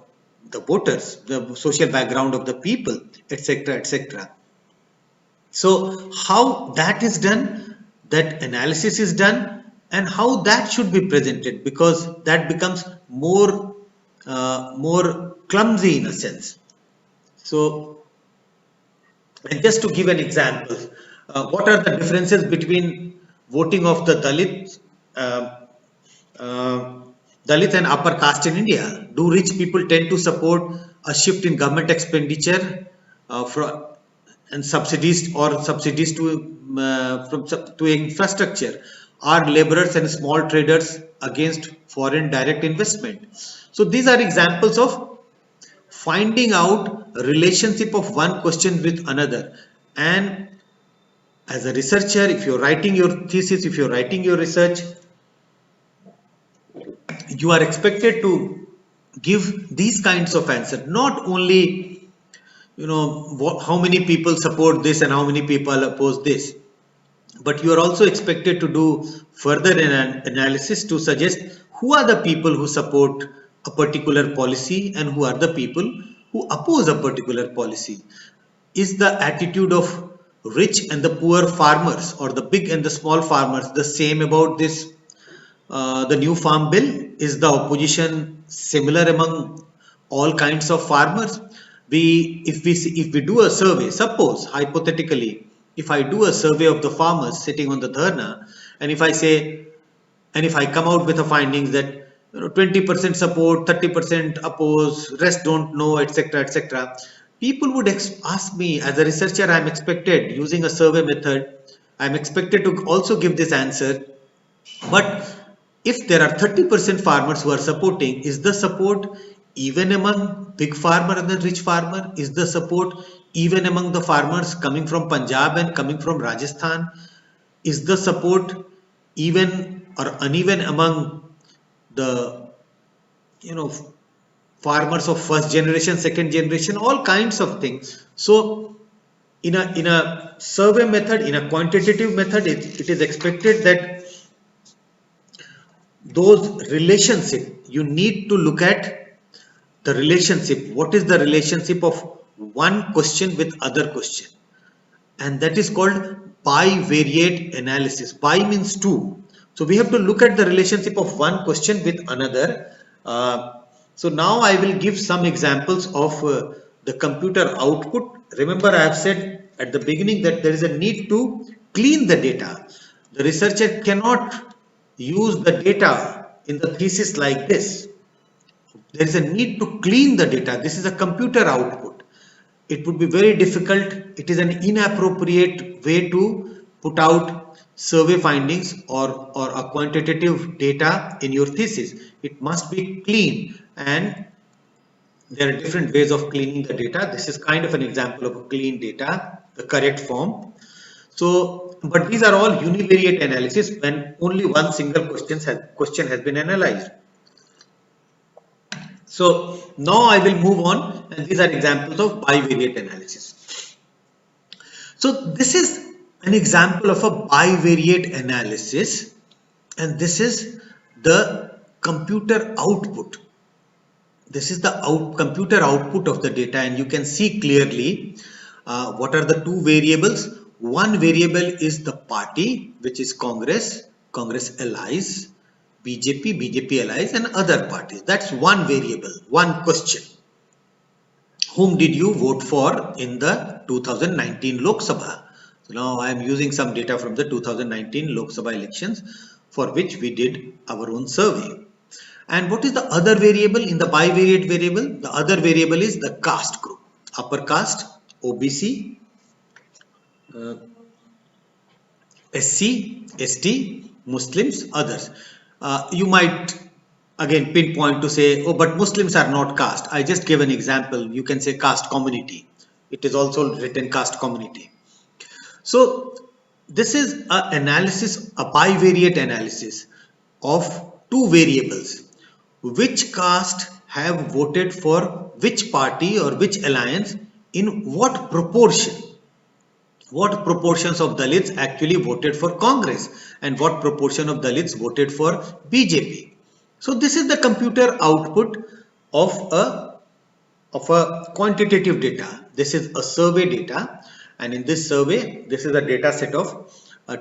the voters, the social background of the people, etc., etc. So how that is done, that analysis is done, and how that should be presented, because that becomes more clumsy in a sense. So, and just to give an example, what are the differences between voting of the uh, uh, Dalit and upper caste in India? Do rich people tend to support a shift in government expenditure from and subsidies to infrastructure? Are laborers and small traders against foreign direct investment? So these are examples of finding out a relationship of one question with another. And as a researcher, if you're writing your thesis, if you're writing your research, you are expected to give these kinds of answers, not only how many people support this and how many people oppose this, but you are also expected to do further analysis to suggest who are the people who support a particular policy and who are the people who oppose a particular policy. Is the attitude of rich and the poor farmers, or the big and the small farmers, the same about this the new farm bill? Is the opposition similar among all kinds of farmers? If we do a survey, suppose hypothetically, if I do a survey of the farmers sitting on the dharna, and if I say, and if I come out with the findings that 20% support, 30% oppose, rest don't know, etc., etc., people would ask me, as a researcher, I'm expected, using a survey method, I'm expected to also give this answer. But if there are 30% farmers who are supporting, is the support even among big farmer and the rich farmer? Is the support even among the farmers coming from Punjab and coming from Rajasthan? Is the support even or uneven among the farmers of first generation, second generation, all kinds of things? So in a survey method, in a quantitative method, it is expected that those relationship, you need to look at the relationship. What is the relationship of one question with other question? And that is called bivariate analysis. Bi means two. So we have to look at the relationship of one question with another. So now I will give some examples of the computer output. Remember, I have said at the beginning that there is a need to clean the data. The researcher cannot use the data in the thesis like this. There is a need to clean the data. This is a computer output. It would be very difficult. It is an inappropriate way to put out survey findings or a quantitative data in your thesis. It must be clean, and there are different ways of cleaning the data. This is kind of an example of a clean data, the correct form. So, but these are all univariate analysis when only one single question has been analyzed. So now I will move on, and these are examples of bivariate analysis. So this is an example of a bivariate analysis, and this is the computer output. This is the computer output of the data, and you can see clearly what are the two variables. One variable is the party, which is Congress. Congress allies, BJP allies and other parties. That's one variable, one question. Whom did you vote for in the 2019 Lok Sabha? So now I am using some data from the 2019 Lok Sabha elections for which we did our own survey. And what is the other variable in the bivariate variable? The other variable is the caste group. Upper caste, OBC, SC, ST, Muslims, others. You might again pinpoint to say, oh, but Muslims are not caste. I just gave an example. You can say caste community. It is also written caste community. So this is an analysis, a bivariate analysis of two variables. Which caste have voted for which party or which alliance in what proportion? What proportions of Dalits actually voted for Congress and what proportion of Dalits voted for BJP. So this is the computer output of a quantitative data. This is a survey data, and in this survey, this is a data set of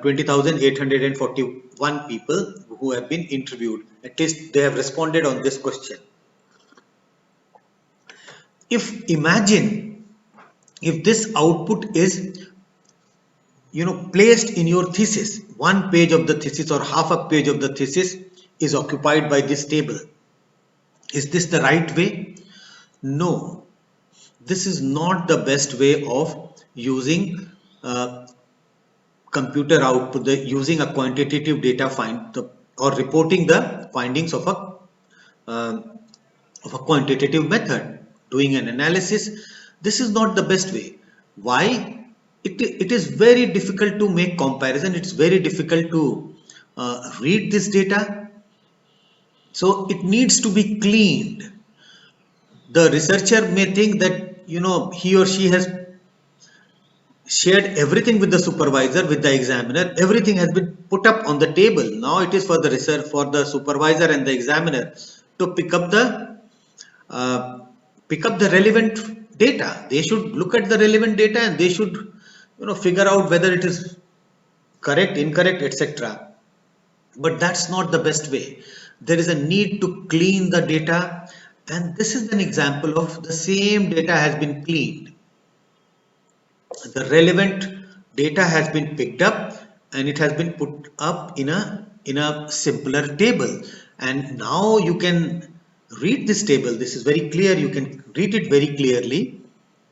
20,841 people who have been interviewed. At least they have responded on this question. Imagine if this output is placed in your thesis, one page of the thesis or half a page of the thesis is occupied by this table. Is this the right way? No, this is not the best way of using computer output, using a quantitative data or reporting the findings of a quantitative method, doing an analysis. This is not the best way. Why? It is very difficult to make comparison. It's very difficult to read this data. So it needs to be cleaned. The researcher may think that he or she has shared everything with the supervisor, with the examiner. Everything has been put up on the table. Now it is for the research, for the supervisor and the examiner to pick up the relevant data. They should look at the relevant data and they should figure out whether it is correct, incorrect, etc. But that's not the best way. There is a need to clean the data, and this is an example of the same data has been cleaned. The relevant data has been picked up and it has been put up in a simpler table, and now you can read this table. This is very clear. You can read it very clearly.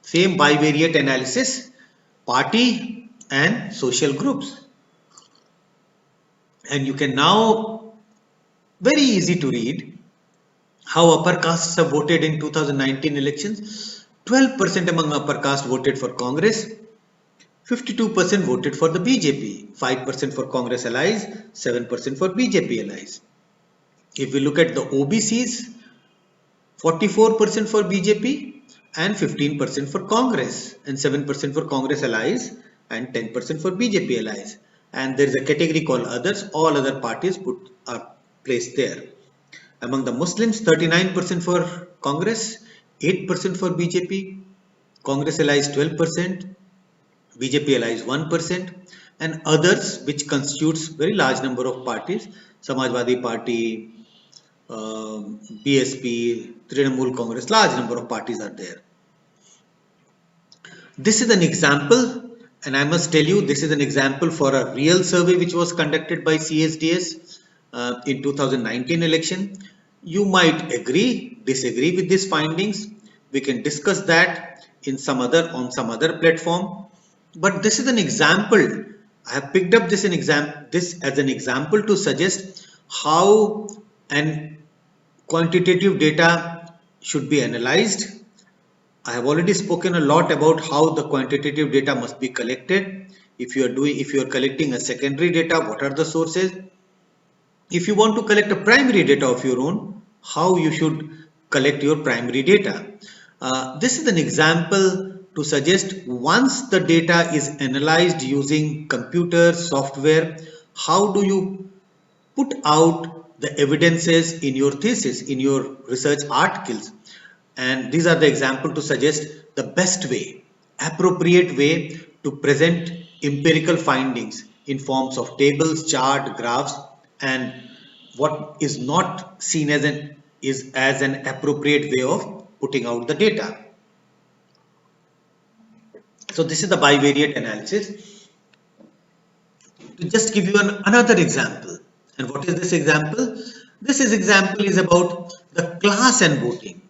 Same bivariate analysis, party and social groups, and you can now very easy to read how upper castes have voted in 2019 elections. 12% among upper caste voted for Congress, 52% voted for the BJP, 5% for Congress allies, 7% for BJP allies. If we look at the OBCs, 44% for BJP and 15% for Congress, and 7% for Congress allies and 10% for BJP allies. And there is a category called others. All other parties are placed there. Among the Muslims, 39% for Congress, 8% for BJP, Congress allies 12%, BJP allies 1%, and others, which constitutes very large number of parties, Samajwadi Party, BSP, Trinamool Congress, large number of parties are there. This is an example, and I must tell you, this is an example for a real survey which was conducted by CSDS in 2019 election. You might agree, disagree with these findings. We can discuss that on some other platform. But this is an example. I have picked up this as an example to suggest how an quantitative data should be analyzed. I have already spoken a lot about how the quantitative data must be collected. If you are collecting a secondary data, what are the sources? If you want to collect a primary data of your own, how you should collect your primary data. This is an example to suggest once the data is analyzed using computer software, how do you put out the evidences in your thesis, in your research articles. And these are the examples to suggest the best way, appropriate way to present empirical findings in forms of tables, chart, graphs, and what is not seen as an appropriate way of putting out the data. So this is the bivariate analysis. To just give you another example, and what is this example? This example is about the class and voting.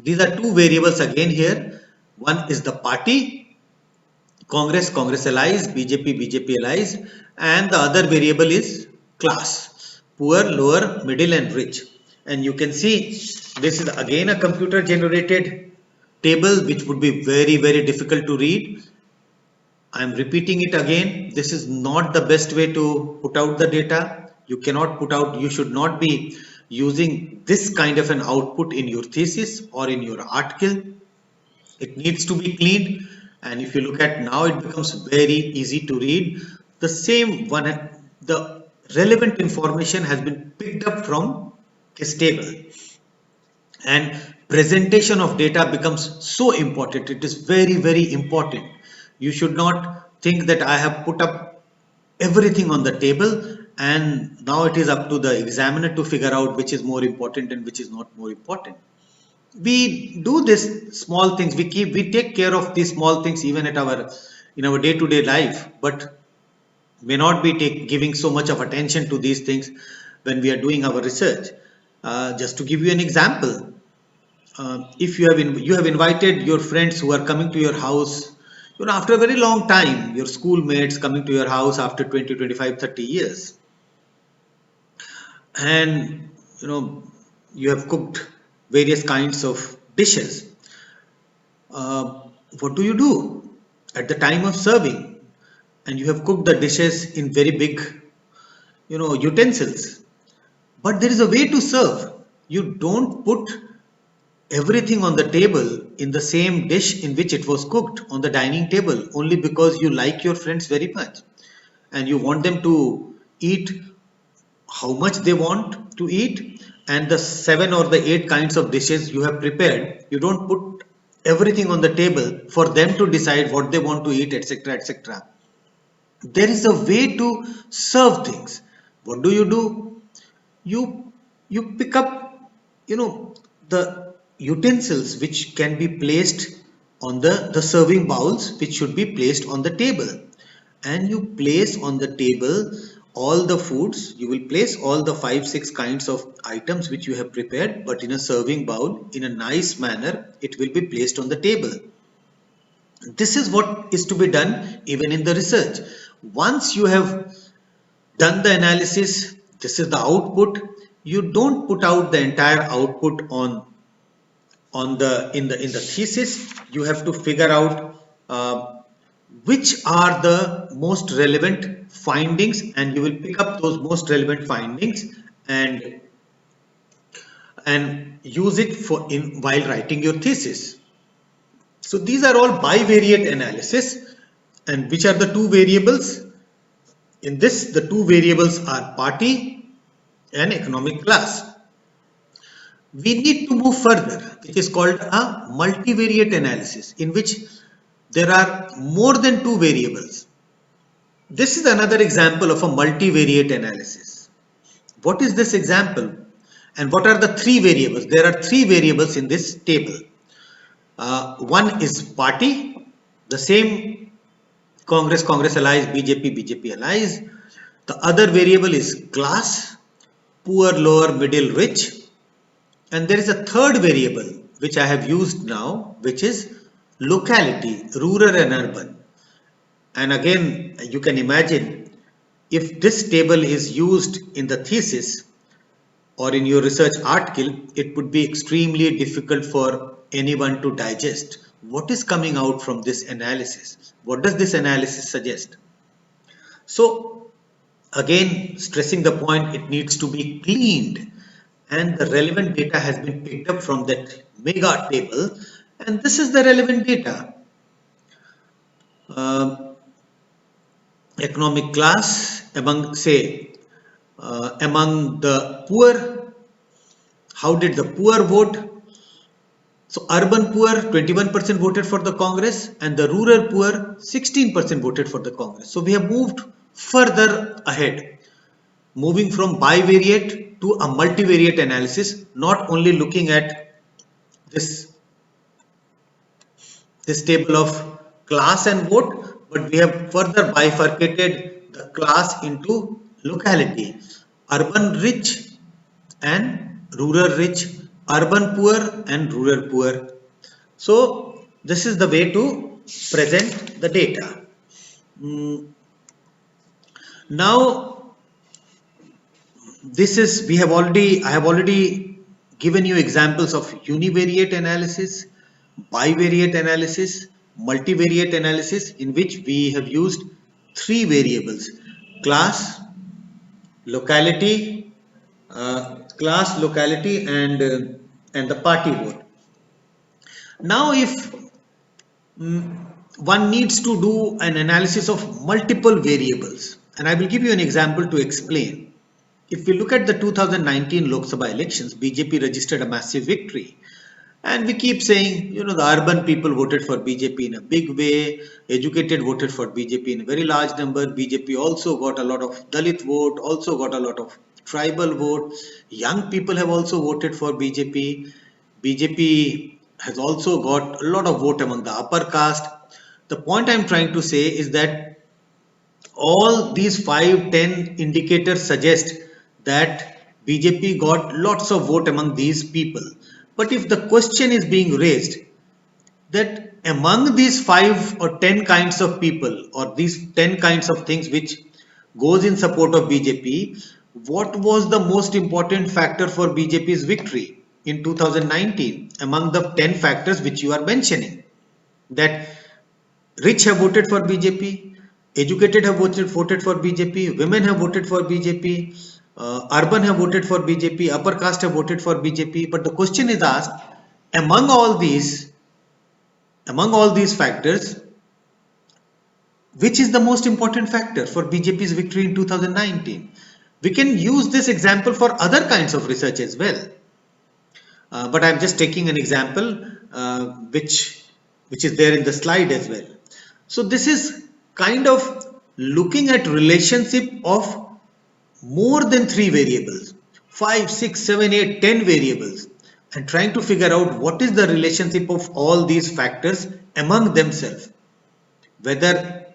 These are two variables again here. One is the party, Congress, Congress allies, BJP, BJP allies, and the other variable is class, poor, lower, middle and rich. And you can see this is again a computer generated table which would be very, very difficult to read. I am repeating it again. This is not the best way to put out the data. You should not be using this kind of an output in your thesis or in your article. It needs to be cleaned. And if you look at now, it becomes very easy to read. The same one, the relevant information has been picked up from this table. And presentation of data becomes so important. It is very, very important. You should not think that I have put up everything on the table and now it is up to the examiner to figure out which is more important and which is not more important. We do this small things, we take care of these small things even in our day-to-day life, but may not be giving so much of attention to these things when we are doing our research. Just to give you an example, if you have invited your friends who are coming to your house, after a very long time, your schoolmates coming to your house after 20, 25, 30 years, and you have cooked various kinds of dishes. What do you do at the time of serving? And you have cooked the dishes in very big utensils, but there is a way to serve. You don't put everything on the table in the same dish in which it was cooked on the dining table only because you like your friends very much and you want them to eat how much they want to eat, and the 7 or the 8 kinds of dishes you have prepared, you don't put everything on the table for them to decide what they want to eat, etc., etc. There is a way to serve things. What do? You pick up the utensils which can be placed on the serving bowls, which should be placed on the table, and you place on the table all the foods. You will place all the 5-6 kinds of items which you have prepared, but in a serving bowl in a nice manner. It will be placed on the table. This is what is to be done even in the research. Once you have done the analysis, this is the output. You don't put out the entire output in the thesis. You have to figure out which are the most relevant findings, and you will pick up those most relevant findings and use it while writing your thesis. So these are all bivariate analysis. And which are the two variables? In this, the two variables are party and economic class. We need to move further, which is called a multivariate analysis, in which there are more than two variables. This is another example of a multivariate analysis. What is this example? And what are the three variables? There are three variables in this table. One is party, the same Congress, Congress allies, BJP, BJP allies. The other variable is class, poor, lower, middle, rich. And there is a third variable which I have used now, which is locality, rural and urban. And again, you can imagine if this table is used in the thesis or in your research article, it would be extremely difficult for anyone to digest. What is coming out from this analysis? What does this analysis suggest? So again, stressing the point, it needs to be cleaned, and the relevant data has been picked up from that mega table, and this is the relevant data. Economic class among the poor. How did the poor vote? So urban poor 21% voted for the Congress, and the rural poor 16% voted for the Congress. So we have moved further ahead. moving from bivariate to a multivariate analysis, not only looking at this table of class and vote, but we have further bifurcated the class into locality, urban rich and rural rich, urban poor and rural poor. So this is the way to present the data. Now I have already given you examples of univariate analysis, bivariate analysis, multivariate analysis, in which we have used three variables: class, locality, and the party vote. Now, if one needs to do an analysis of multiple variables, and I will give you an example to explain. If we look at the 2019 Lok Sabha elections, BJP registered a massive victory. And we keep saying, the urban people voted for BJP in a big way, educated voted for BJP in a very large number. BJP also got a lot of Dalit vote, also got a lot of tribal vote. Young people have also voted for BJP. BJP has also got a lot of vote among the upper caste. The point I'm trying to say is that all these 5-10 indicators suggest that BJP got lots of vote among these people. But if the question is being raised that among these 5 or 10 kinds of people, or these 10 kinds of things which goes in support of BJP, what was the most important factor for BJP's victory in 2019 among the 10 factors which you are mentioning? That rich have voted for BJP, educated have voted for BJP, women have voted for BJP, urban have voted for BJP, upper caste have voted for BJP. But the question is asked, among all these factors, which is the most important factor for BJP's victory in 2019? We can use this example for other kinds of research as well. But I'm just taking an example which is there in the slide as well. So this is kind of looking at relationship of more than 3 variables, 5, 6, 7, 8, 10 variables, and trying to figure out what is the relationship of all these factors among themselves. Whether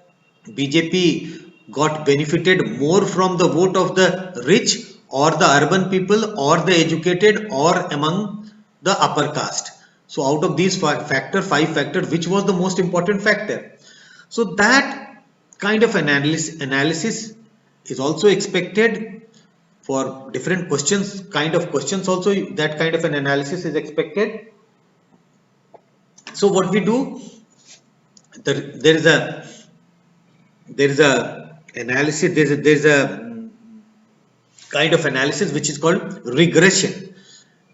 BJP got benefited more from the vote of the rich or the urban people or the educated or among the upper caste. So out of these 5 factors, which was the most important factor? So that kind of analysis is also expected for different questions, also that kind of an analysis is expected. So what we do, there is a analysis, there's a kind of analysis which is called regression.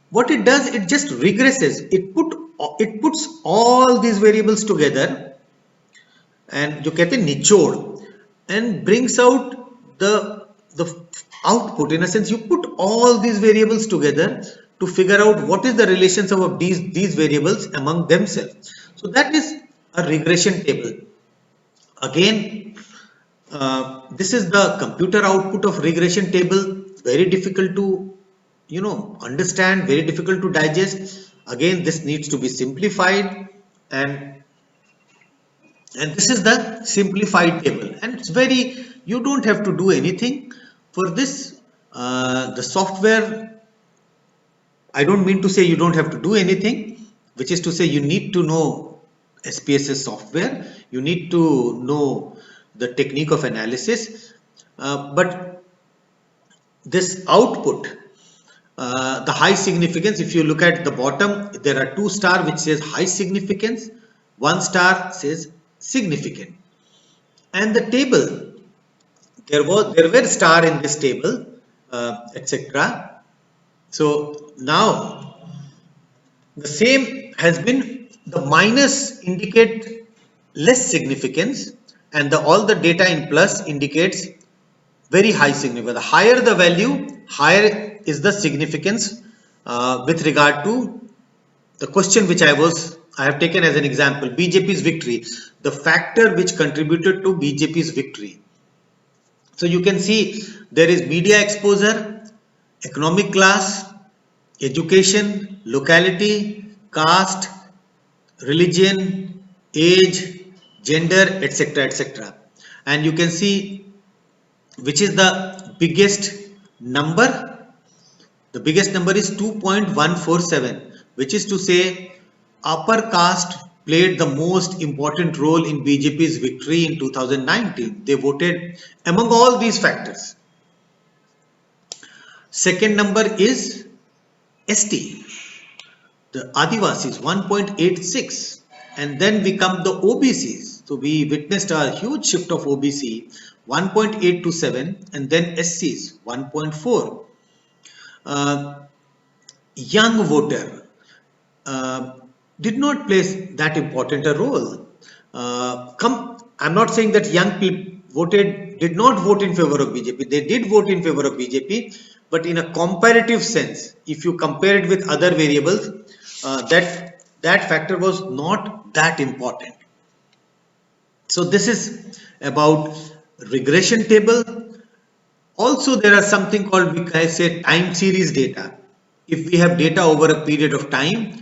What it does, it just regresses, it puts all these variables together and जो कहते हैं निचोड़, and brings out the output. In a sense, you put all these variables together to figure out what is the relationship of these variables among themselves. So that is a regression table. Again, this is the computer output of regression table. Very difficult to understand, very difficult to digest. Again, this needs to be simplified, and this is the simplified table, and it's very, you don't have to do anything for this. The software, I don't mean to say you don't have to do anything, which is to say you need to know SPSS software, you need to know the technique of analysis, but this output, the high significance, if you look at the bottom, there are 2 stars which says high significance, 1 star says significant, and the table, there were star in this table, etc. So now the same has been, the minus indicate less significance, and all the data in plus indicates very high significance. The higher the value, higher is the significance with regard to the question which I have taken as an example, BJP's victory, the factor which contributed to BJP's victory. So you can see there is media exposure, economic class, education, locality, caste, religion, age, gender, etc., etc. And you can see which is the biggest number. The biggest number is 2.147, which is to say upper caste played the most important role in BJP's victory in 2019. They voted among all these factors. Second number is ST, the Adivasis 1.86, and then we come the OBCs. So we witnessed a huge shift of OBC 1.827 and then SCs 1.4. Young voter did not play that important a role. I'm not saying that young people did not vote in favor of BJP. They did vote in favor of BJP, but in a comparative sense, if you compare it with other variables, that factor was not that important. So this is about regression table. Also, there are something called, we can say, time series data. If we have data over a period of time,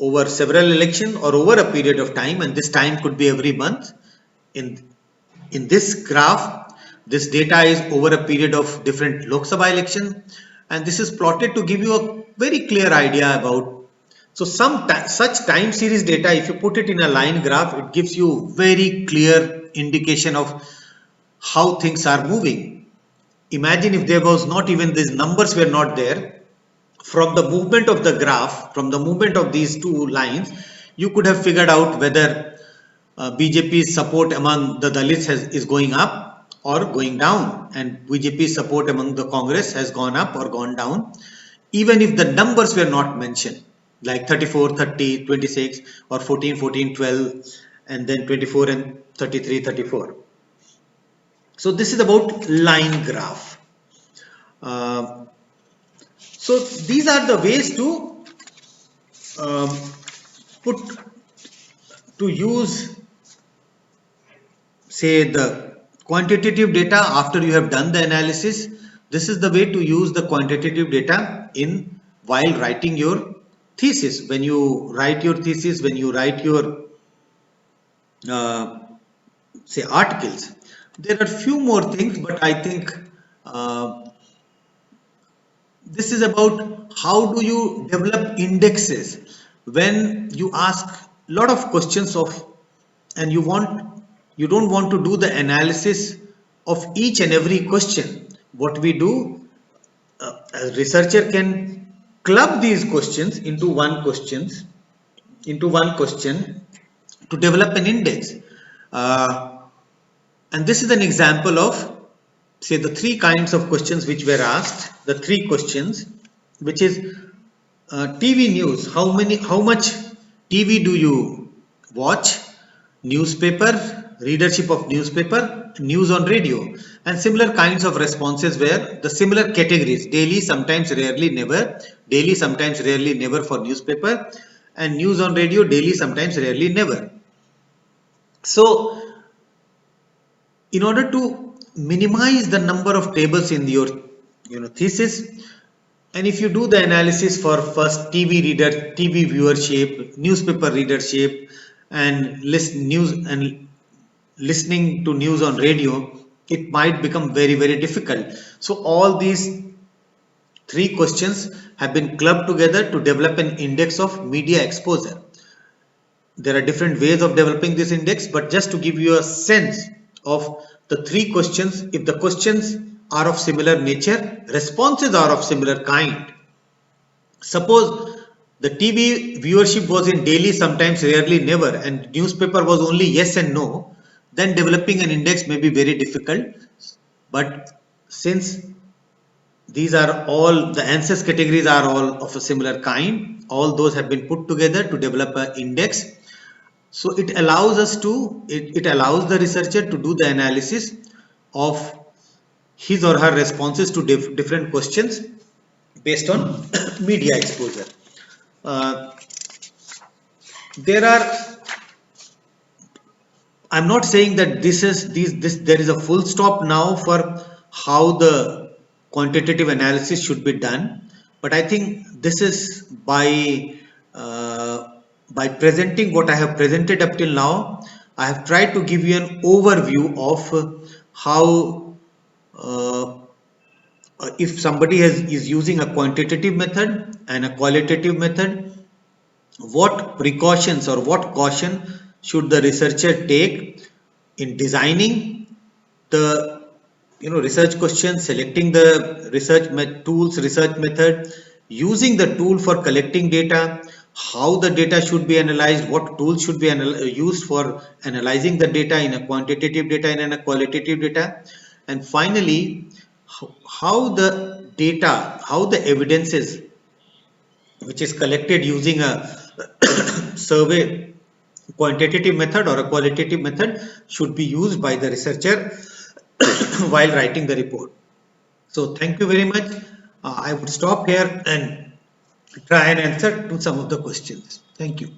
over several elections or over a period of time, and this time could be every month, in this graph, this data is over a period of different Lok Sabha election, and this is plotted to give you a very clear idea about. So such time series data, if you put it in a line graph, it gives you very clear indication of how things are moving. Imagine if there was not even these numbers were not there. From the movement of the graph, from the movement of these two lines, you could have figured out whether BJP's support among the Dalits is going up or going down, and BJP's support among the Congress has gone up or gone down, even if the numbers were not mentioned, like 34, 30, 26 or 14, 14, 12, and then 24 and 33, 34. So this is about line graph. So these are the ways to use, say, the quantitative data after you have done the analysis. This is the way to use the quantitative data while writing your thesis. When you write your thesis, when you write your say articles, there are few more things, but I think this is about how do you develop indexes when you ask a lot of questions and you don't want to do the analysis of each and every question. What we do, a researcher can club these questions into one question to develop an index. And this is an example of, say, the three kinds of questions which were asked. The three questions, which is TV news. How much TV do you watch? Newspaper, readership of newspaper, news on radio, and similar kinds of responses were the similar categories: daily, sometimes, rarely, never; daily, sometimes, rarely, never for newspaper; and news on radio, daily, sometimes, rarely, never. So in order to minimize the number of tables in your thesis, and if you do the analysis for first TV viewership, newspaper readership, and listening to news on radio, it might become very, very difficult. So all these three questions have been clubbed together to develop an index of media exposure. There are different ways of developing this index, but just to give you a sense of the three questions, if the questions are of similar nature, responses are of similar kind. Suppose the TV viewership was in daily, sometimes, rarely, never, and newspaper was only yes and no, then developing an index may be very difficult. But since these are all, the answers categories are all of a similar kind, all those have been put together to develop an index. So it allows it allows the researcher to do the analysis of his or her responses to different questions based on media exposure. I'm not saying that there is a full stop now for how the quantitative analysis should be done, but I think this is by presenting what I have presented up till now, I have tried to give you an overview of how if somebody is using a quantitative method and a qualitative method, what precautions or what caution should the researcher take in designing the research questions, selecting the tools, research method, using the tool for collecting data, how the data should be analyzed, what tools should be used for analyzing the data in a quantitative data and in a qualitative data, and finally how the data, how the evidences which is collected using a survey quantitative method or a qualitative method should be used by the researcher while writing the report. So thank you very much. I would stop here and try and answer to some of the questions. Thank you.